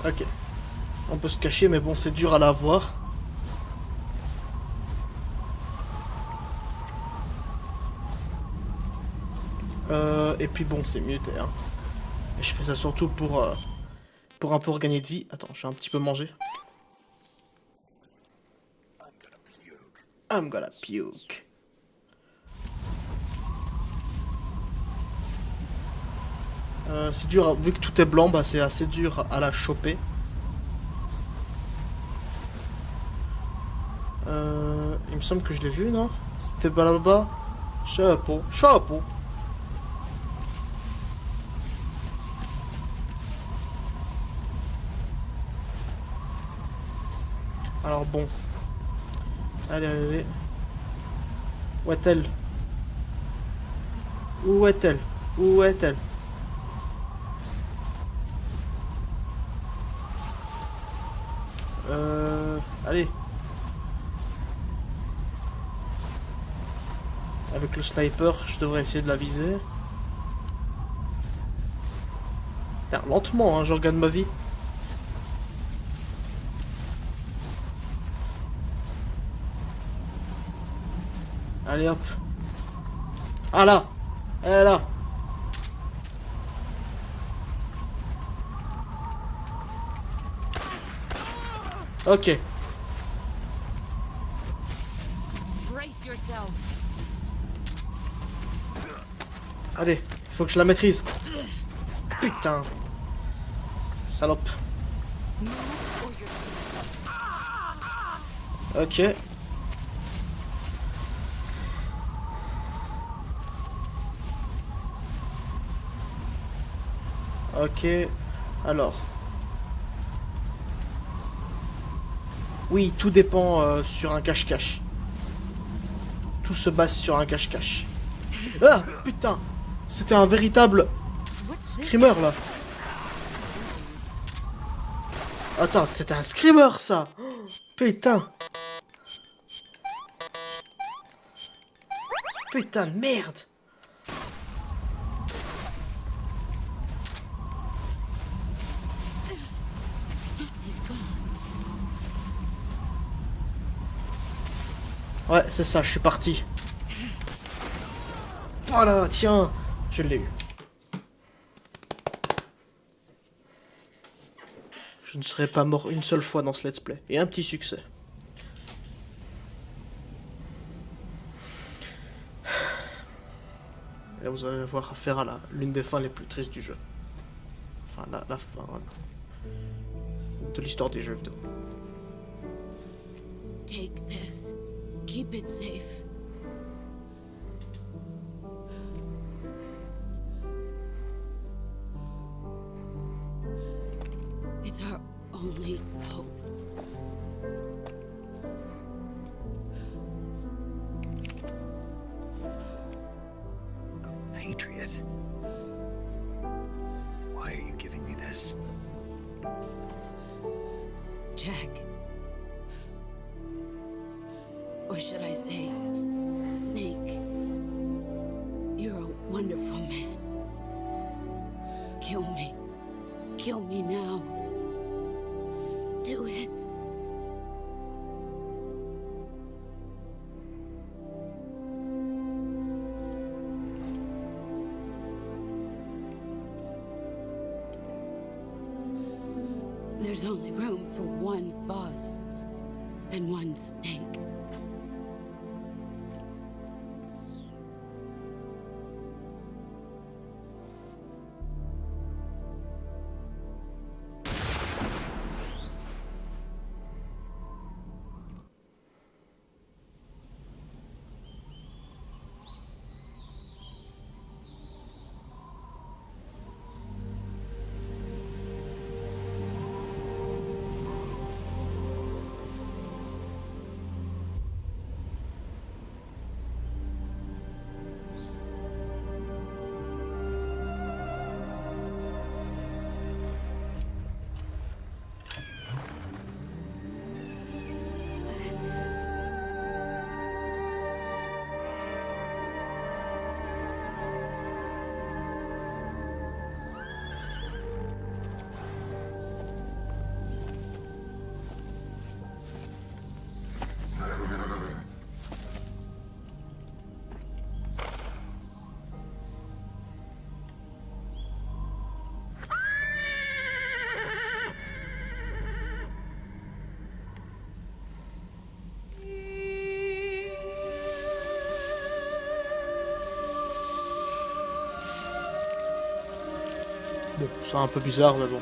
Ok. On peut se cacher, mais bon, c'est dur à la voir. Et puis bon, c'est muté, hein. Et je fais ça surtout pour un peu regagner de vie. Attends, je vais un petit peu manger. I'm gonna puke. C'est dur, vu que tout est blanc, bah c'est assez dur à la choper. Il me semble que je l'ai vu, non? C'était là-bas. Chapeau, chapeau. Alors bon. Allez, allez, allez. Où est-elle? Où est-elle? Où est-elle? Allez. Avec le sniper, je devrais essayer de la viser. Putain, lentement, hein, je regarde ma vie. Allez hop. Ah là. Elle est là. Ok. Brace yourself. Allez, il faut que je la maîtrise. Putain. Salope. Ok. Ok. Alors. Oui, tout dépend sur un cache-cache. Tout se base sur un cache-cache. Ah, putain. C'était un véritable screamer, là. Attends, c'était un screamer, ça. Oh, putain. Putain de merde. Ouais, c'est ça, je suis parti. Voilà, tiens, je l'ai eu. Je ne serai pas mort une seule fois dans ce let's play. Et un petit succès. Et là, vous allez avoir affaire à l'une des fins les plus tristes du jeu. Enfin, la fin de l'histoire des jeux vidéo. Take this. Keep it safe. It's our only hope. A patriot? Why are you giving me this? Jack. Or should I say, Snake? You're a wonderful man. Kill me. Kill me now. Do it. There's only room for one boss and one snake. Bon, c'est un peu bizarre, mais bon.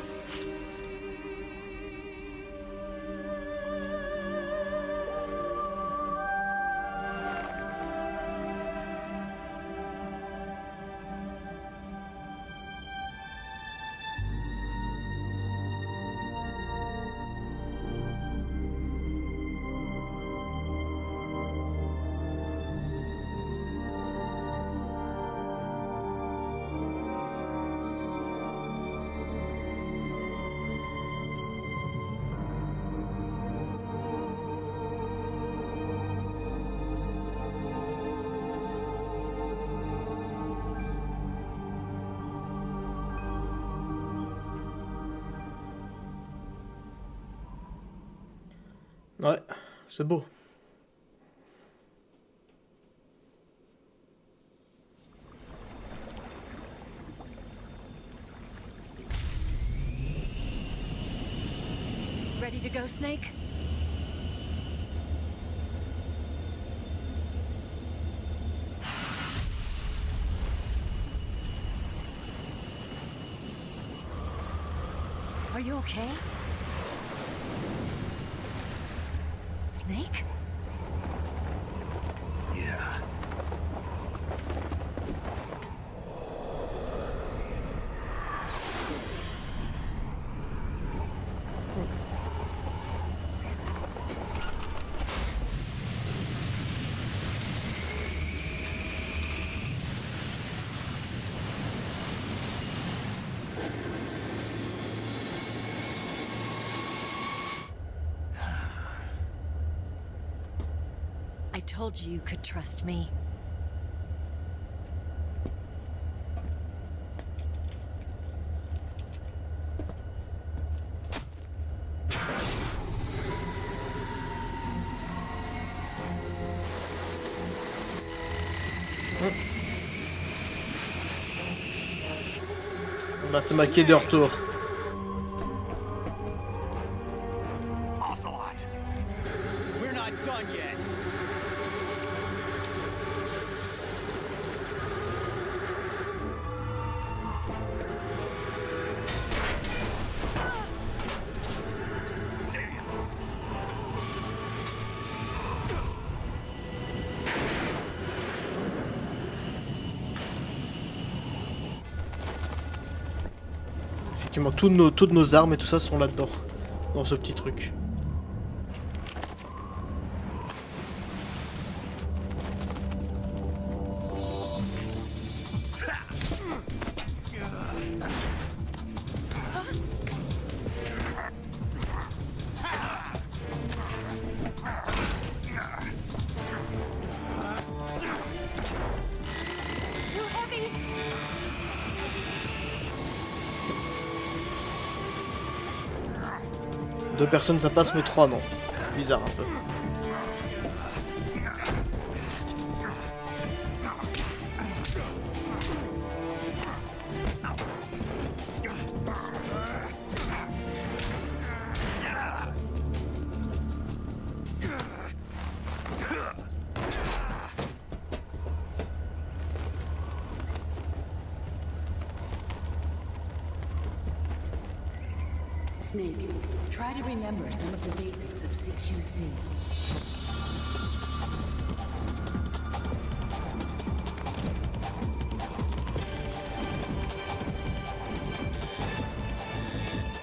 Ouais, c'est beau. Ready to go, Snake? Are you okay? Snake? Yeah. I told you you could trust me. Bah t'es maquillé de retour. Ocelot! We're not done yet. Effectivement, toutes nos armes et tout ça sont là-dedans. Dans ce petit truc. Too heavy! Deux personnes ça passe mais trois non. Bizarre un peu. Snake, try to remember some of the basics of CQC.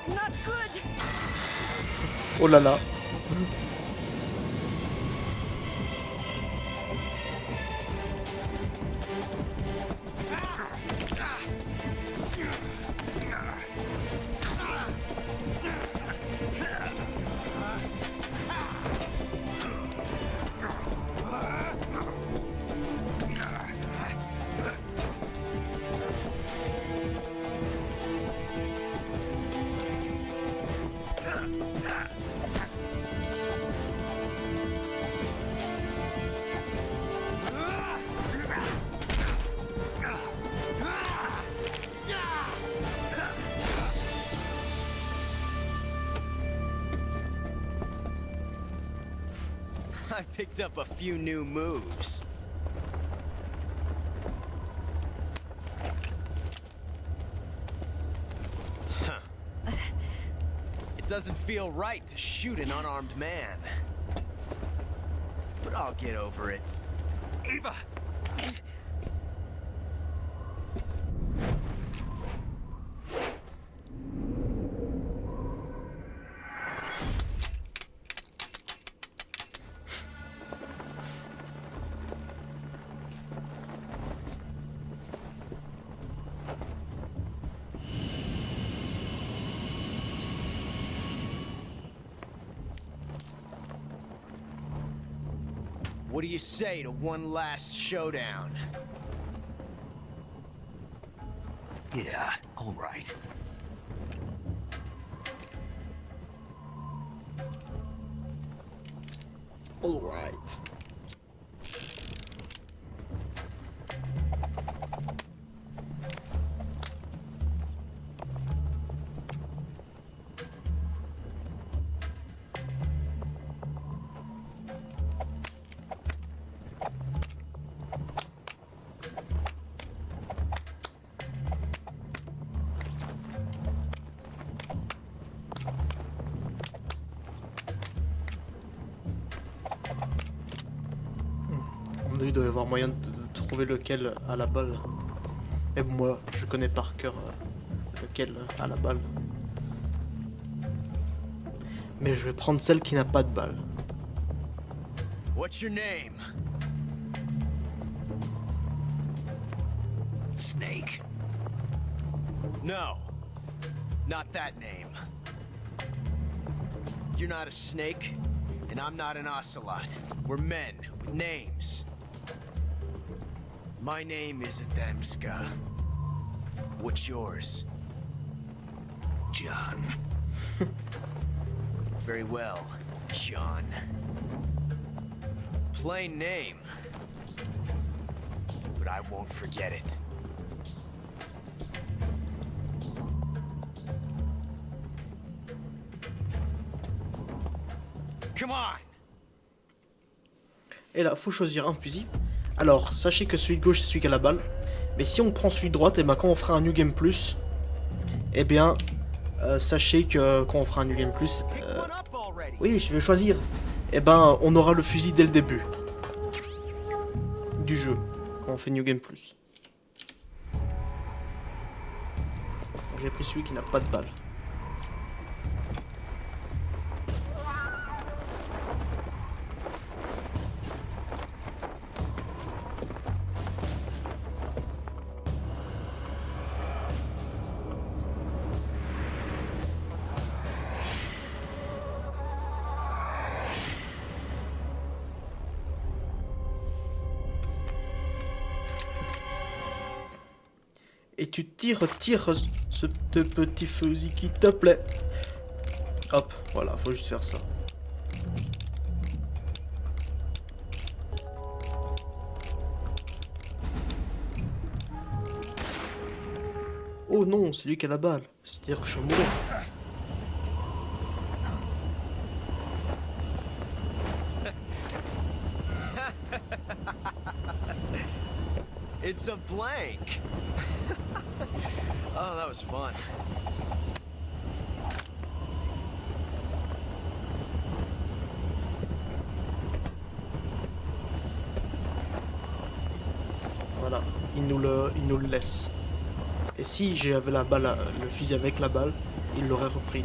Not good! Oh là là. I picked up a few new moves. Huh. It doesn't feel right to shoot an unarmed man. But I'll get over it. Eva! What do you say to one last showdown? Yeah, all right. Alright. Il doit y avoir moyen de trouver lequel à la balle. Et moi, je connais par cœur lequel à la balle. Mais je vais prendre celle qui n'a pas de balle. What's your name? Snake. No. Not that name. You're not a snake, and I'm not an ocelot. We're men with names. My name is Adamska. What's yours? John. Very well, John. Plain name. But I won't forget it. Come on! Et là, faut choisir un fusil. Alors, sachez que celui de gauche, c'est celui qui a la balle. Mais si on prend celui de droite, et ben quand on fera un New Game Plus, eh bien, sachez que quand on fera un New Game Plus, oui, je vais choisir. Eh ben, on aura le fusil dès le début du jeu, quand on fait New Game Plus. J'ai pris celui qui n'a pas de balle. Et tu tires ce petit fusil qui te plaît. Hop, voilà, faut juste faire ça. Oh non, c'est lui qui a la balle. C'est-à-dire que je suis mort. It's a blank. Oh, that was fun. Voilà, il nous le laisse. Et si j'avais la balle, le fusil avec la balle, il l'aurait repris.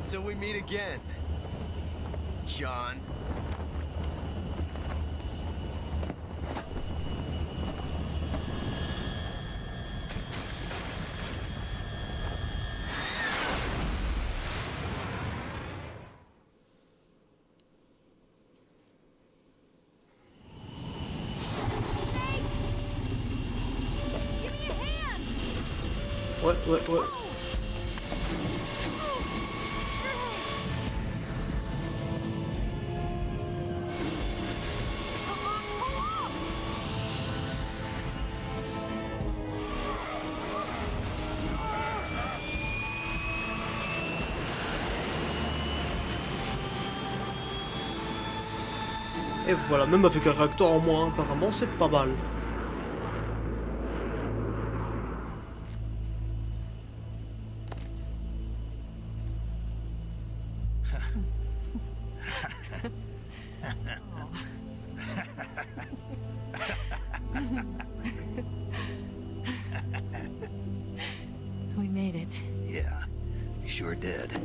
Till we meet again, John. Ouais. Et voilà, même avec un réacteur en moins, apparemment, c'est pas mal. We made it. Yeah, you sure did.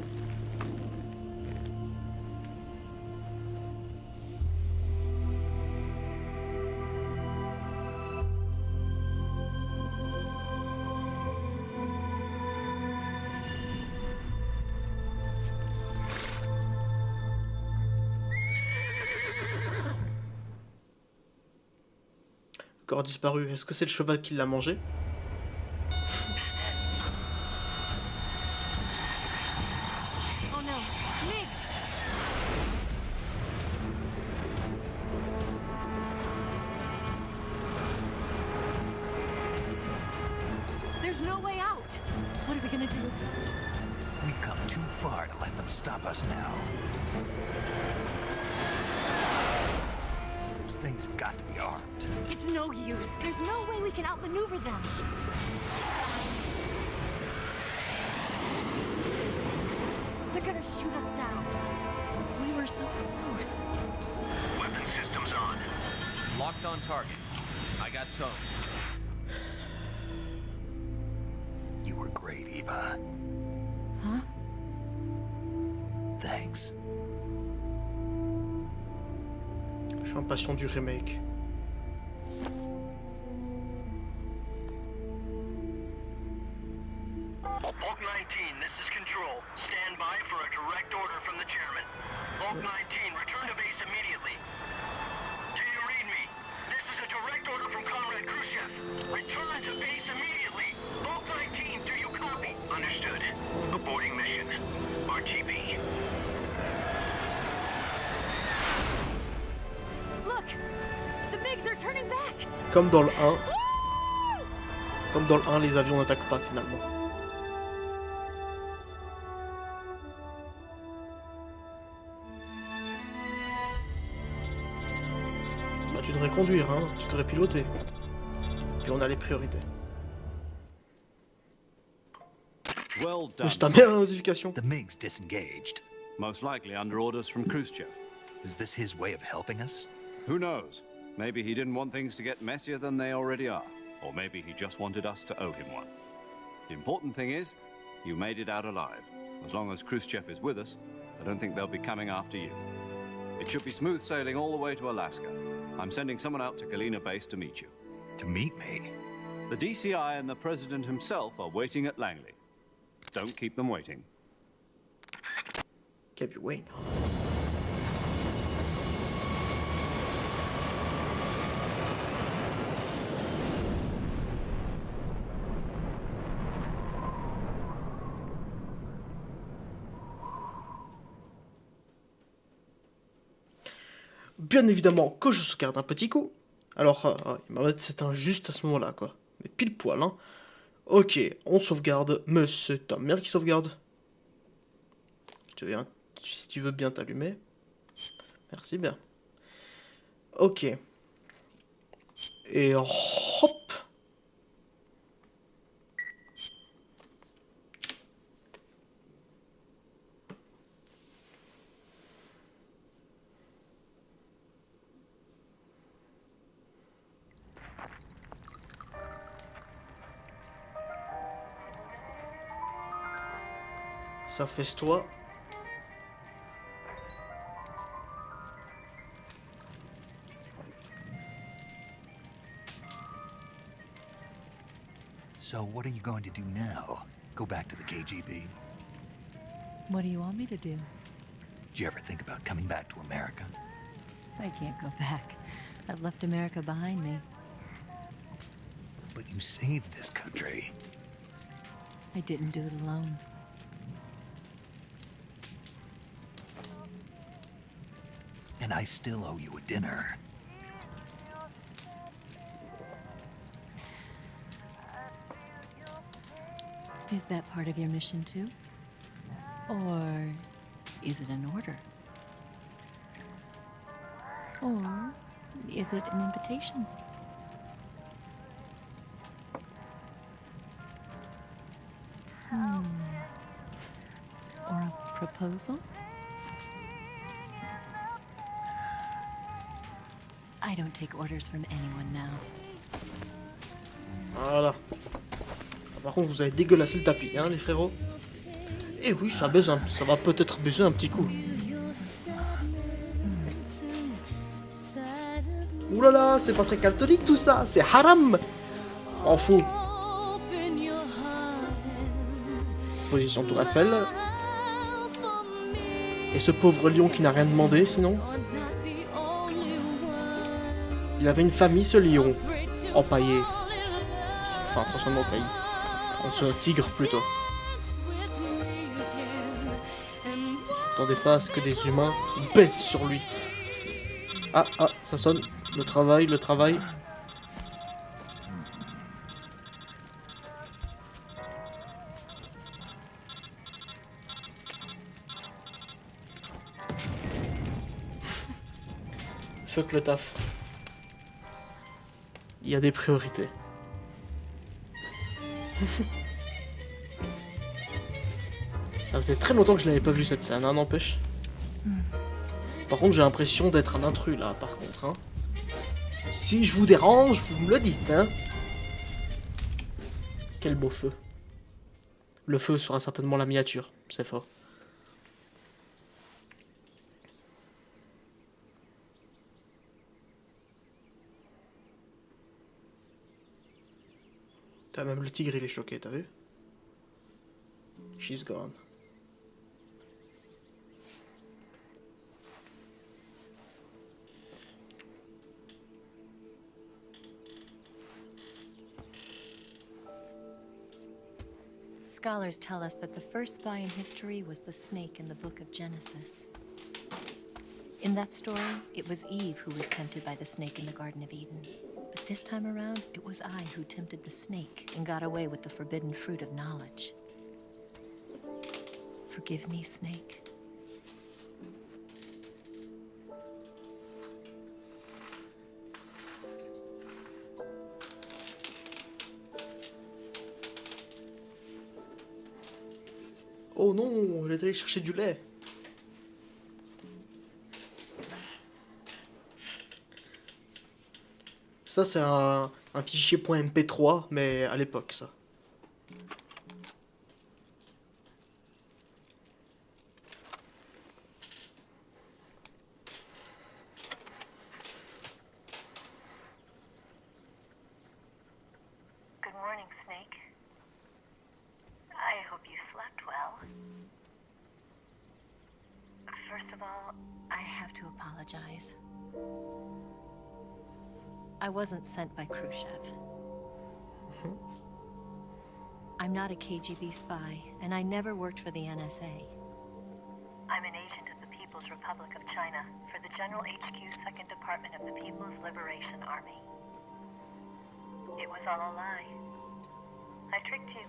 Corps disparu, est-ce que c'est le cheval qui l'a mangé? out! What are we gonna do? We've come too far to let them stop us now. Those things have got to be armed. It's no use. There's no way we can outmaneuver them. They're gonna shoot us down. We were so close. Weapon systems on. Locked on target. I got towed. You were great, Eva. Huh? Thanks. Je suis impatient du remake. Bulk 19, this is Control. Stand by for a direct order from the chairman. Bulk 19, return to base immediately. Do you read me? This is a direct order from Comrade Khrushchev. Return to base immediately. Bulk 19, do you copy? Understood. Aborting mission. RTB. Look! The MiGs, they're turning back! Comme dans le 1. Comme dans le 1, les avions n'attaquent pas finalement. Bah, tu devrais conduire, hein, tu devrais piloter. Puis on a les priorités. Well done. C'est ta mère la notification. The MiG's disengaged. Most likely under orders from Khrushchev. Is this his way of helping us? Who knows? Maybe he didn't want things to get messier than they already are. Or maybe he just wanted us to owe him one. The important thing is, you made it out alive. As long as Khrushchev is with us, I don't think they'll be coming after you. It should be smooth sailing all the way to Alaska. I'm sending someone out to Galena Base to meet you. To meet me? The DCI and the President himself are waiting at Langley. Don't keep them waiting. Keep you waiting. Bien évidemment que je sauvegarde un petit coup. Alors, il m'a dit c'est injuste à ce moment-là, quoi. Mais pile poil, hein. Ok, on sauvegarde. Mais c'est ta mère qui sauvegarde. Si tu veux bien t'allumer. Merci bien. Ok. Et hop. Ça fait toi. So what are you going to do now? Go back to the KGB? What do you want me to do? Did you ever think about coming back to America? I can't go back. I've left America behind me. But you saved this country. I didn't do it alone. And I still owe you a dinner. Is that part of your mission too? Or is it an order? Or is it an invitation? Or a proposal? I don't take orders from anyone now. Voilà. Par contre, vous avez dégueulassé le tapis, hein, les frérots. Et oui, ça baise, ça va peut-être baiser un petit coup. Ouh là là, c'est pas très catholique tout ça, c'est haram. En fou. Position Tour Eiffel. Et ce pauvre lion qui n'a rien demandé, sinon. Il avait une famille, ce lion, empaillé. Enfin, transformé en taille. En ce tigre, plutôt. Il s'attendait pas à ce que des humains baissent sur lui. Ah, ça sonne. Le travail, le travail. Fuck le taf. Il y a des priorités. Ça faisait très longtemps que je n'avais pas vu cette scène, hein, n'empêche. Par contre, j'ai l'impression d'être un intrus là, par contre. Hein. Si je vous dérange, vous me le dites, hein. Quel beau feu. Le feu sera certainement la miniature, c'est fort. T'as même le tigre, il est choqué, t'as vu? She's gone. Scholars tell us that the first spy in history was the snake in the book of Genesis. In that story, it was Eve who was tempted by the snake in the Garden of Eden. But this time around, it was I who tempted the snake and got away with the forbidden fruit of knowledge. Forgive me, snake. Oh non, elle est allée chercher du lait. Ça, c'est un fichier .mp3, mais à l'époque, ça. Good morning, Snake. I hope you slept well. First of all, I have to apologize. I wasn't sent by Khrushchev. I'm not a KGB spy, and I never worked for the NSA. I'm an agent of the People's Republic of China for the General HQ 2nd Department of the People's Liberation Army. It was all a lie. I tricked you.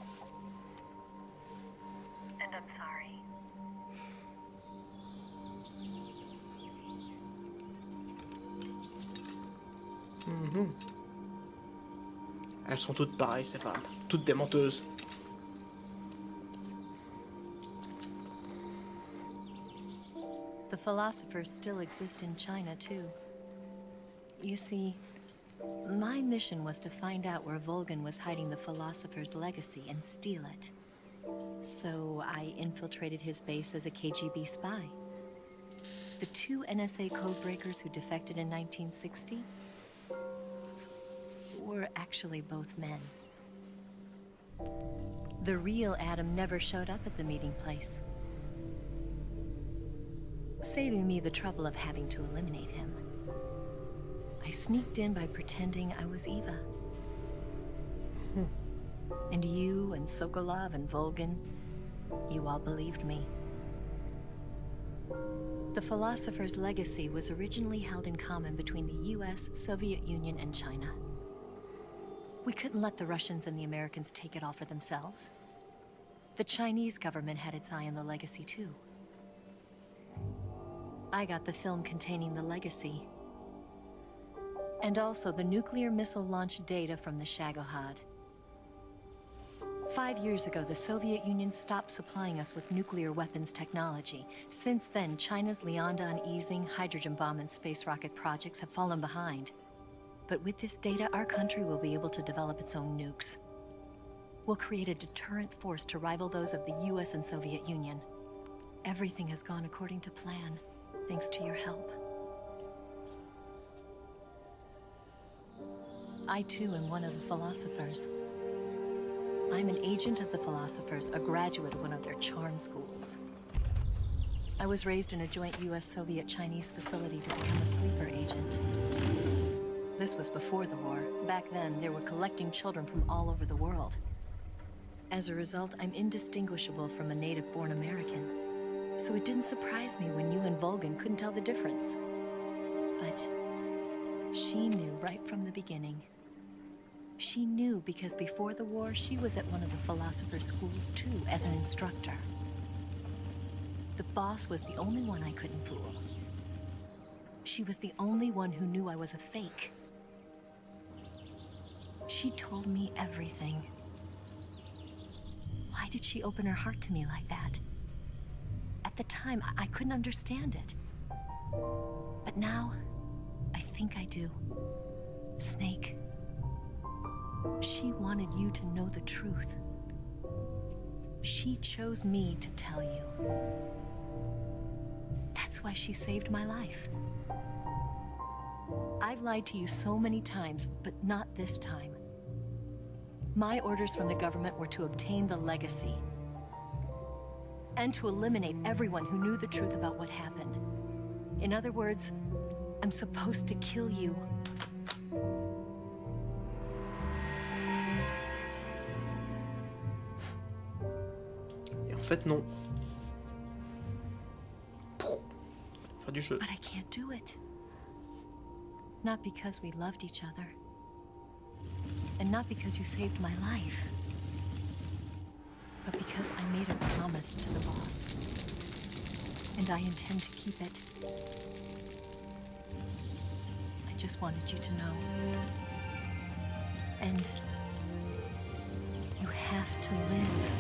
And I'm sorry. Elles sont toutes pareilles, ces femmes. Toutes des menteuses. The philosophers still exist in China, too. You see, my mission was to find out where Volgan was hiding the philosopher's legacy and steal it. So I infiltrated his base as a KGB spy. The two NSA codebreakers who defected in 1960 were actually both men. The real Adam never showed up at the meeting place, saving me the trouble of having to eliminate him. I sneaked in by pretending I was Eva. And you and Sokolov and Volgan, you all believed me. The philosopher's legacy was originally held in common between the US, Soviet Union, and China. We couldn't let the Russians and the Americans take it all for themselves. The Chinese government had its eye on the legacy, too. I got the film containing the legacy, and also the nuclear missile launch data from the Shagohod. 5 years ago, the Soviet Union stopped supplying us with nuclear weapons technology. Since then, China's Liaodong easing, hydrogen bomb, and space rocket projects have fallen behind. But with this data, our country will be able to develop its own nukes. We'll create a deterrent force to rival those of the US and Soviet Union. Everything has gone according to plan, thanks to your help. I too am one of the philosophers. I'm an agent of the philosophers, a graduate of one of their charm schools. I was raised in a joint US-Soviet-Chinese facility to become a sleeper agent. This was before the war. Back then, they were collecting children from all over the world. As a result, I'm indistinguishable from a native-born American. So it didn't surprise me when you and Volgan couldn't tell the difference. But she knew right from the beginning. She knew because before the war, she was at one of the philosopher's schools too, as an instructor. The boss was the only one I couldn't fool. She was the only one who knew I was a fake. She told me everything. Why did she open her heart to me like that? At the time, I couldn't understand it. But now, I think I do. Snake, she wanted you to know the truth. She chose me to tell you. That's why she saved my life. I've lied to you so many times, but not this time. My orders from the government were to obtain the legacy and to eliminate everyone who knew the truth about what happened. In other words, I'm supposed to kill you. Et en fait, non. Fin du jeu. But I can't do it. Not because we loved each other. And not because you saved my life. But because I made a promise to the boss. And I intend to keep it. I just wanted you to know. And you have to live.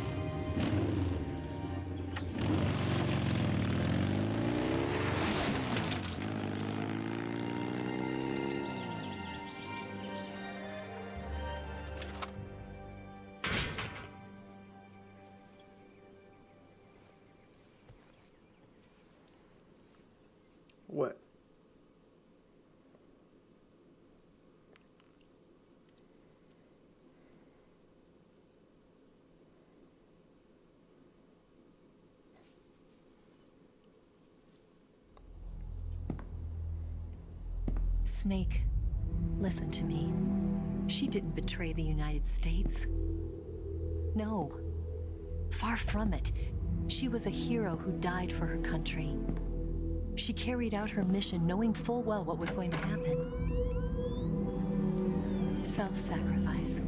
Ouais. Snake, listen to me. She didn't betray the United States. No. Far from it. She was a hero who died for her country. She carried out her mission knowing full well what was going to happen. Self-sacrifice.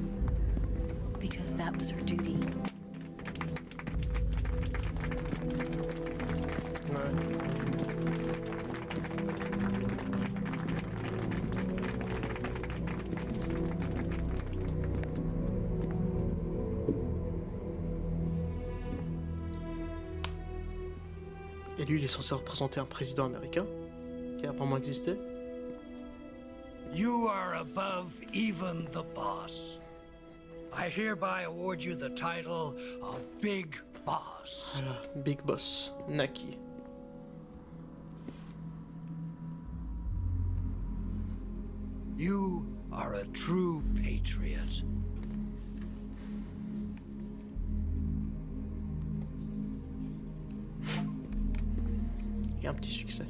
Because that was her duty. Et lui, il est censé représenter un président américain qui a vraiment existé. You are above even the boss. I hereby award you the title of Big Boss. Voilà, Big Boss, Naki. You are a true patriot. Et un petit succès.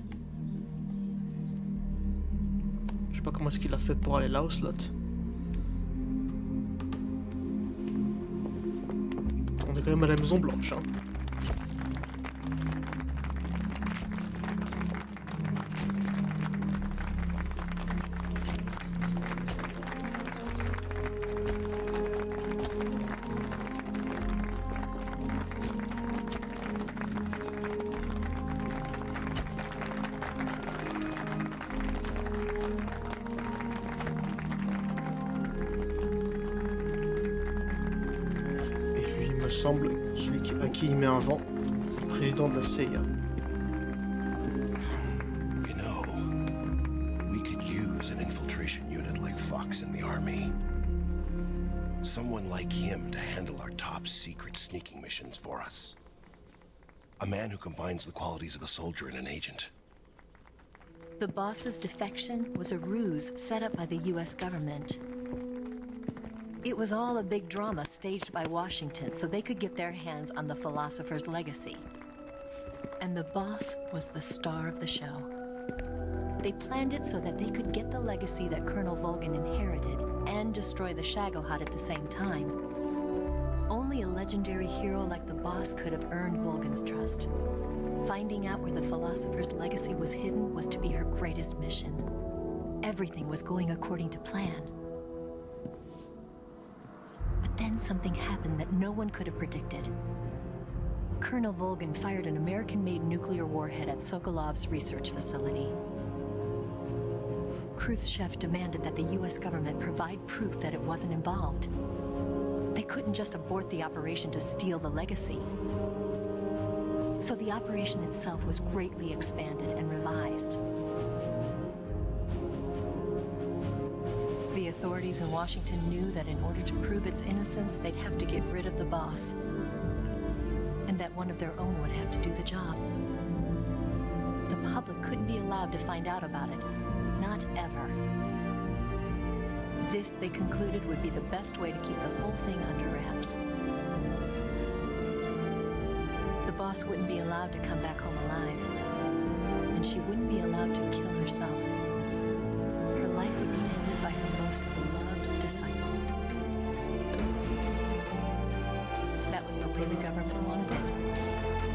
Je sais pas comment est-ce qu'il a fait pour aller là au slot. On est quand même à la Maison Blanche, hein. Semble celui à qui il met un vent, c'est le président de la CIA. You know, we could use an infiltration unit like Fox in the army. Someone like him to handle our top secret sneaking missions for us. A man who combines the qualities of a soldier and an agent. The boss's defection was a ruse set up by the US government. It was all a big drama staged by Washington so they could get their hands on the philosopher's legacy. And the boss was the star of the show. They planned it so that they could get the legacy that Colonel Volgan inherited and destroy the Shagohod at the same time. Only a legendary hero like the boss could have earned Volgan's trust. Finding out where the philosopher's legacy was hidden was to be her greatest mission. Everything was going according to plan. Then something happened that no one could have predicted. Colonel Volgan fired an American-made nuclear warhead at Sokolov's research facility. Khrushchev demanded that the US government provide proof that it wasn't involved. They couldn't just abort the operation to steal the legacy. So the operation itself was greatly expanded and revised. The authorities in Washington knew that in order to prove its innocence, they'd have to get rid of the boss. And that one of their own would have to do the job. The public couldn't be allowed to find out about it. Not ever. This, they concluded, would be the best way to keep the whole thing under wraps. The boss wouldn't be allowed to come back home alive. And she wouldn't be allowed to kill herself. Her life would be ended by her most beloved disciple. That was the way the government wanted it.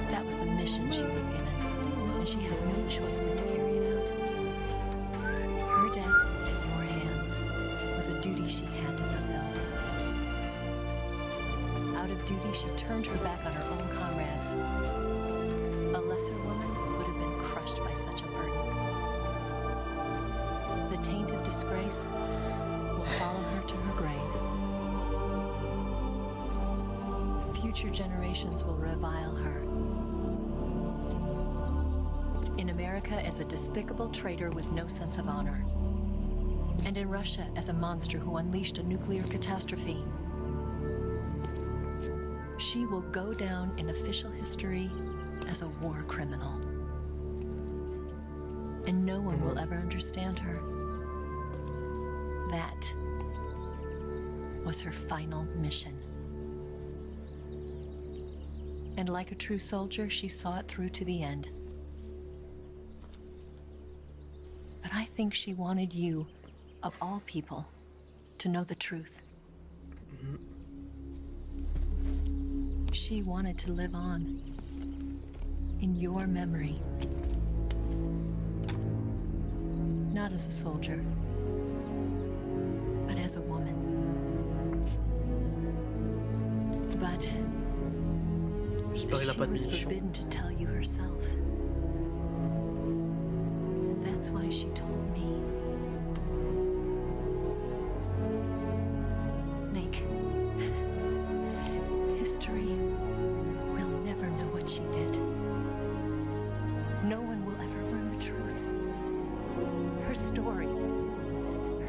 That was the mission she was given. And she had no choice but to carry it out. Her death in your hands was a duty she had to fulfill. Out of duty, she turned her back on her own comrades. A lesser woman would have been crushed by such a burden. The taint of disgrace will follow her to her grave. Future generations will revile her. In America as a despicable traitor with no sense of honor. And in Russia as a monster who unleashed a nuclear catastrophe. She will go down in official history as a war criminal. And no one will ever understand her. That was her final mission. And like a true soldier, she saw it through to the end. But I think she wanted you, of all people, to know the truth. She wanted to live on in your memory. Not as a soldier, but as a woman. But she was forbidden to tell you herself. And that's why she told me. Snake, history will never know what she did. No one will ever learn the truth. Her story,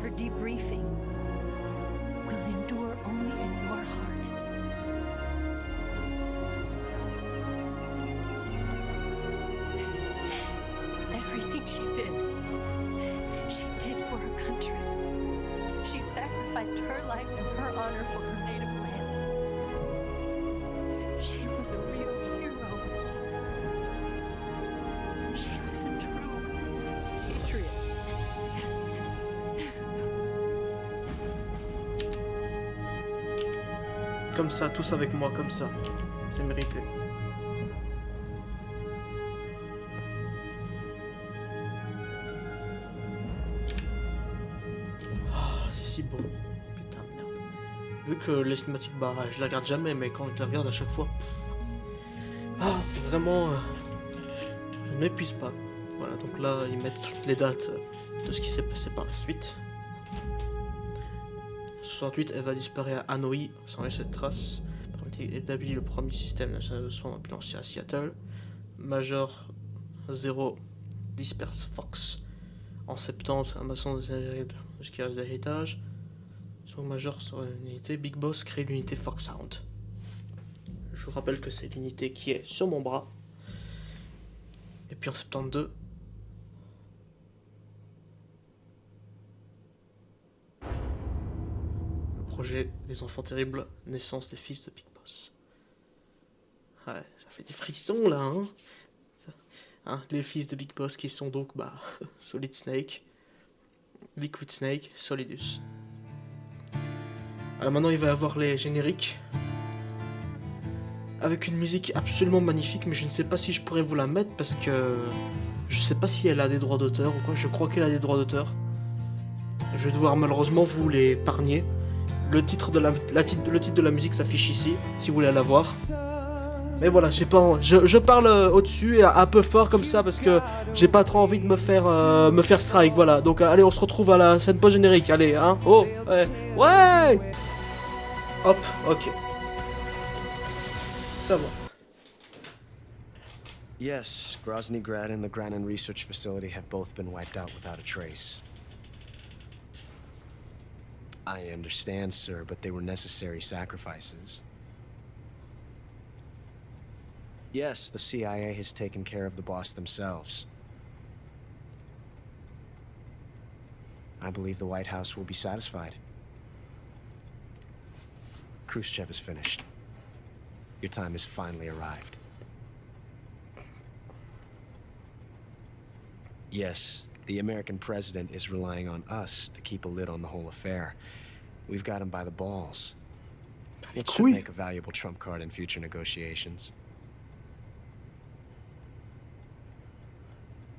her debriefing, will endure only in your heart. Everything she did for her country. She sacrificed her life and her honor for her native land. She was a real hero. She was a true patriot. Comme ça, tous avec moi, comme ça. C'est mérité. C'est si beau. Putain de merde. Vu que les cinématiques, bah, je la regarde jamais, mais quand je la regarde à chaque fois... Ah, c'est vraiment... je ne m'épuise pas. Voilà, donc là, ils mettent toutes les dates de ce qui s'est passé par la suite. 68, elle va disparaître à Hanoï sans laisser de traces. Établit le premier système national de soins ambulanciers à Seattle. Major 0 disperse Fox. En 70, un maçon de ce qui reste d'héritage. Son major sur l'unité Big Boss crée l'unité Foxhound. Je vous rappelle que c'est l'unité qui est sur mon bras. Et puis en 72, projet Les Enfants Terribles, naissance des fils de Big Boss. Ouais, ça fait des frissons là, hein, les fils de Big Boss qui sont donc, bah, Solid Snake, Liquid Snake, Solidus. Alors maintenant il va y avoir les génériques, avec une musique absolument magnifique, mais je ne sais pas si je pourrais vous la mettre parce que je sais pas si elle a des droits d'auteur ou quoi, je crois qu'elle a des droits d'auteur. Je vais devoir malheureusement vous l'épargner. Le titre de la musique s'affiche ici, si vous voulez la voir. Mais voilà, j'ai pas, je parle au-dessus et un peu fort comme ça parce que j'ai pas trop envie de me faire strike, voilà. Donc allez, on se retrouve à la scène post-générique, allez, hein. Oh, ouais, ouais. Hop, ok. Ça va. Yes, Grozny Grad and the Granin Research Facility have both been wiped out without a trace. I understand, sir, but they were necessary sacrifices. Yes, the CIA has taken care of the boss themselves. I believe the White House will be satisfied. Khrushchev is finished. Your time has finally arrived. Yes, the American president is relying on us to keep a lid on the whole affair. We've got him by the balls. It should make a valuable trump card in future negotiations.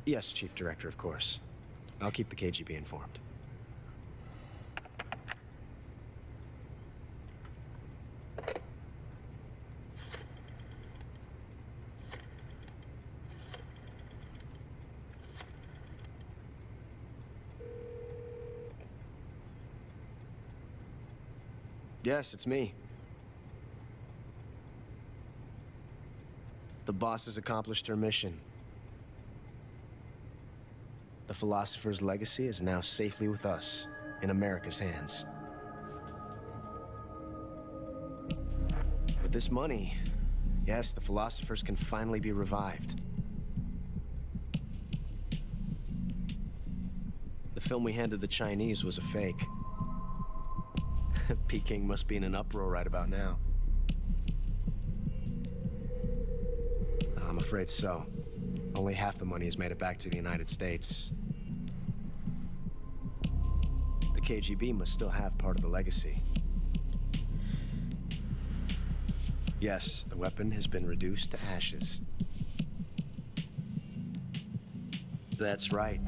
Yes, Chief Director, of course. I'll keep the KGB informed. Yes, it's me. The boss has accomplished her mission. The philosopher's legacy is now safely with us, in America's hands. With this money, yes, the philosophers can finally be revived. The film we handed the Chinese was a fake. Peking must be in an uproar right about now. I'm afraid so. Only half the money has made it back to the United States. The KGB must still have part of the legacy. Yes, the weapon has been reduced to ashes. That's right.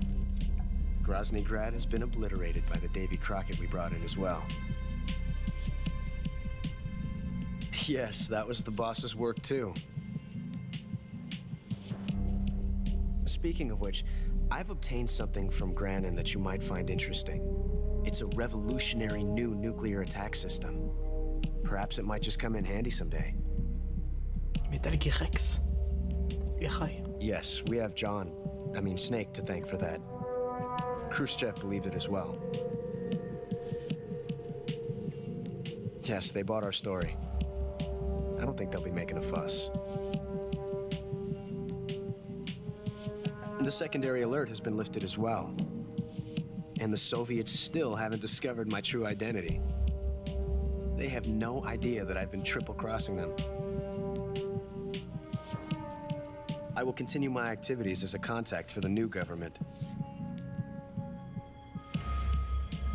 Grozny Grad has been obliterated by the Davy Crockett we brought in as well. Yes, that was the boss's work too. Speaking of which, I've obtained something from Granin that you might find interesting. It's a revolutionary new nuclear attack system. Perhaps it might just come in handy someday. Metal Gear Rex. Yes, we have Snake to thank for that. Khrushchev believed it as well. Yes, they bought our story. I don't think they'll be making a fuss. The secondary alert has been lifted as well. And the Soviets still haven't discovered my true identity. They have no idea that I've been triple-crossing them. I will continue my activities as a contact for the new government.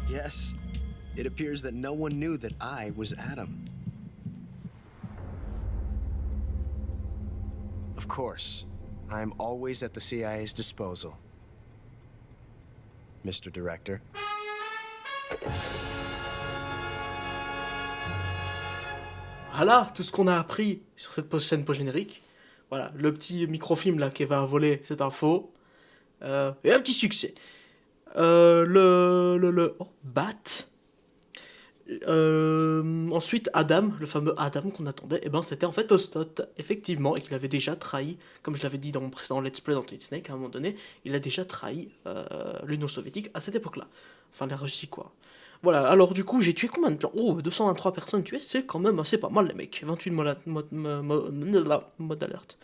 Yes, it appears that no one knew that I was Adam. Of course, I'm always at the CIA's disposal, Mr. Director. Voilà tout ce qu'on a appris sur cette scène post-générique. Voilà, le petit microfilm là qui va voler cette info. Et un petit succès. Bat. Ensuite, Adam, le fameux Adam qu'on attendait, et ben c'était en fait Ostot, effectivement, et qu'il avait déjà trahi, comme je l'avais dit dans mon précédent let's play dans Twin Snake, à un moment donné, il a déjà trahi l'Union soviétique à cette époque-là. Enfin, la Russie, quoi. Voilà, alors du coup, j'ai tué combien de gens? Oh, 223 personnes tuées, c'est quand même assez pas mal, les mecs. 28 mode alerte.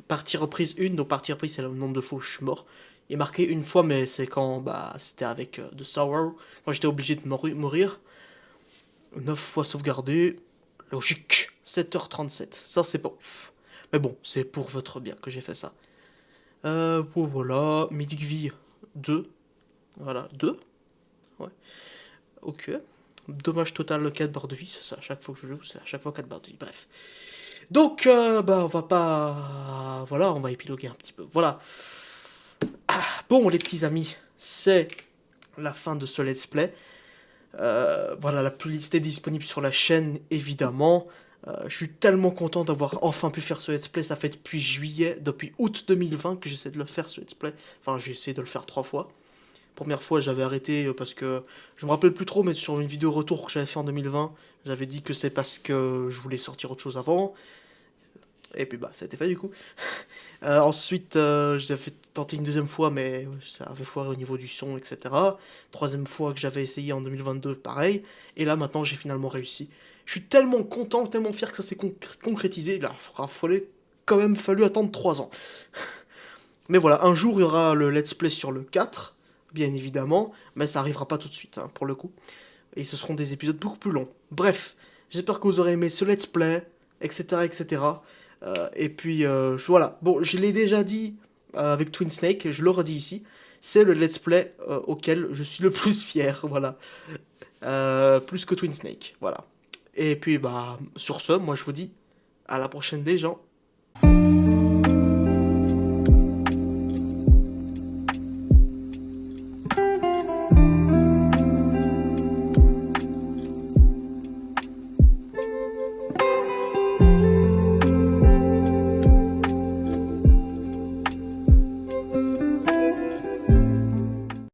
Partie reprise 1, donc partie reprise, c'est le nombre de fois où je suis mort. Il est marqué une fois, mais c'est quand, c'était avec The Sorrow, quand j'étais obligé de mourir. 9 fois sauvegardé, logique, 7h37, ça c'est pas ouf. Mais bon, c'est pour votre bien que j'ai fait ça. Voilà, Mythic Vie 2, voilà, 2, ouais, ok. Dommage total 4 barres de vie, c'est ça, à chaque fois que je joue, c'est à chaque fois 4 barres de vie, bref. Donc, on va pas... Voilà, on va épiloguer un petit peu, voilà. Bon, les petits amis, c'est la fin de ce let's play. Voilà, la playlist est disponible sur la chaîne, évidemment. Je suis tellement content d'avoir enfin pu faire ce let's play. Ça fait depuis août 2020 que j'essaie de le faire, ce let's play. Enfin, j'ai essayé de le faire 3 fois. Première fois, j'avais arrêté parce que je me rappelle plus trop, mais sur une vidéo retour que j'avais fait en 2020, j'avais dit que c'est parce que je voulais sortir autre chose avant. Et puis bah, ça a été fait du coup. Ensuite, j'avais tenté une deuxième fois, mais ça avait foiré au niveau du son, etc. Troisième fois que j'avais essayé en 2022, pareil. Et là, maintenant, j'ai finalement réussi. Je suis tellement content, tellement fier que ça s'est concrétisé. Il a quand même fallu attendre 3 ans. Mais voilà, un jour, il y aura le let's play sur le 4, bien évidemment. Mais ça arrivera pas tout de suite, hein, pour le coup. Et ce seront des épisodes beaucoup plus longs. Bref, j'espère que vous aurez aimé ce let's play, etc., etc. Et puis, voilà. Bon, je l'ai déjà dit avec Twin Snake, je le redis ici. C'est le let's play auquel je suis le plus fier, voilà. Plus que Twin Snake, voilà. Et puis, bah, sur ce, moi je vous dis à la prochaine des gens.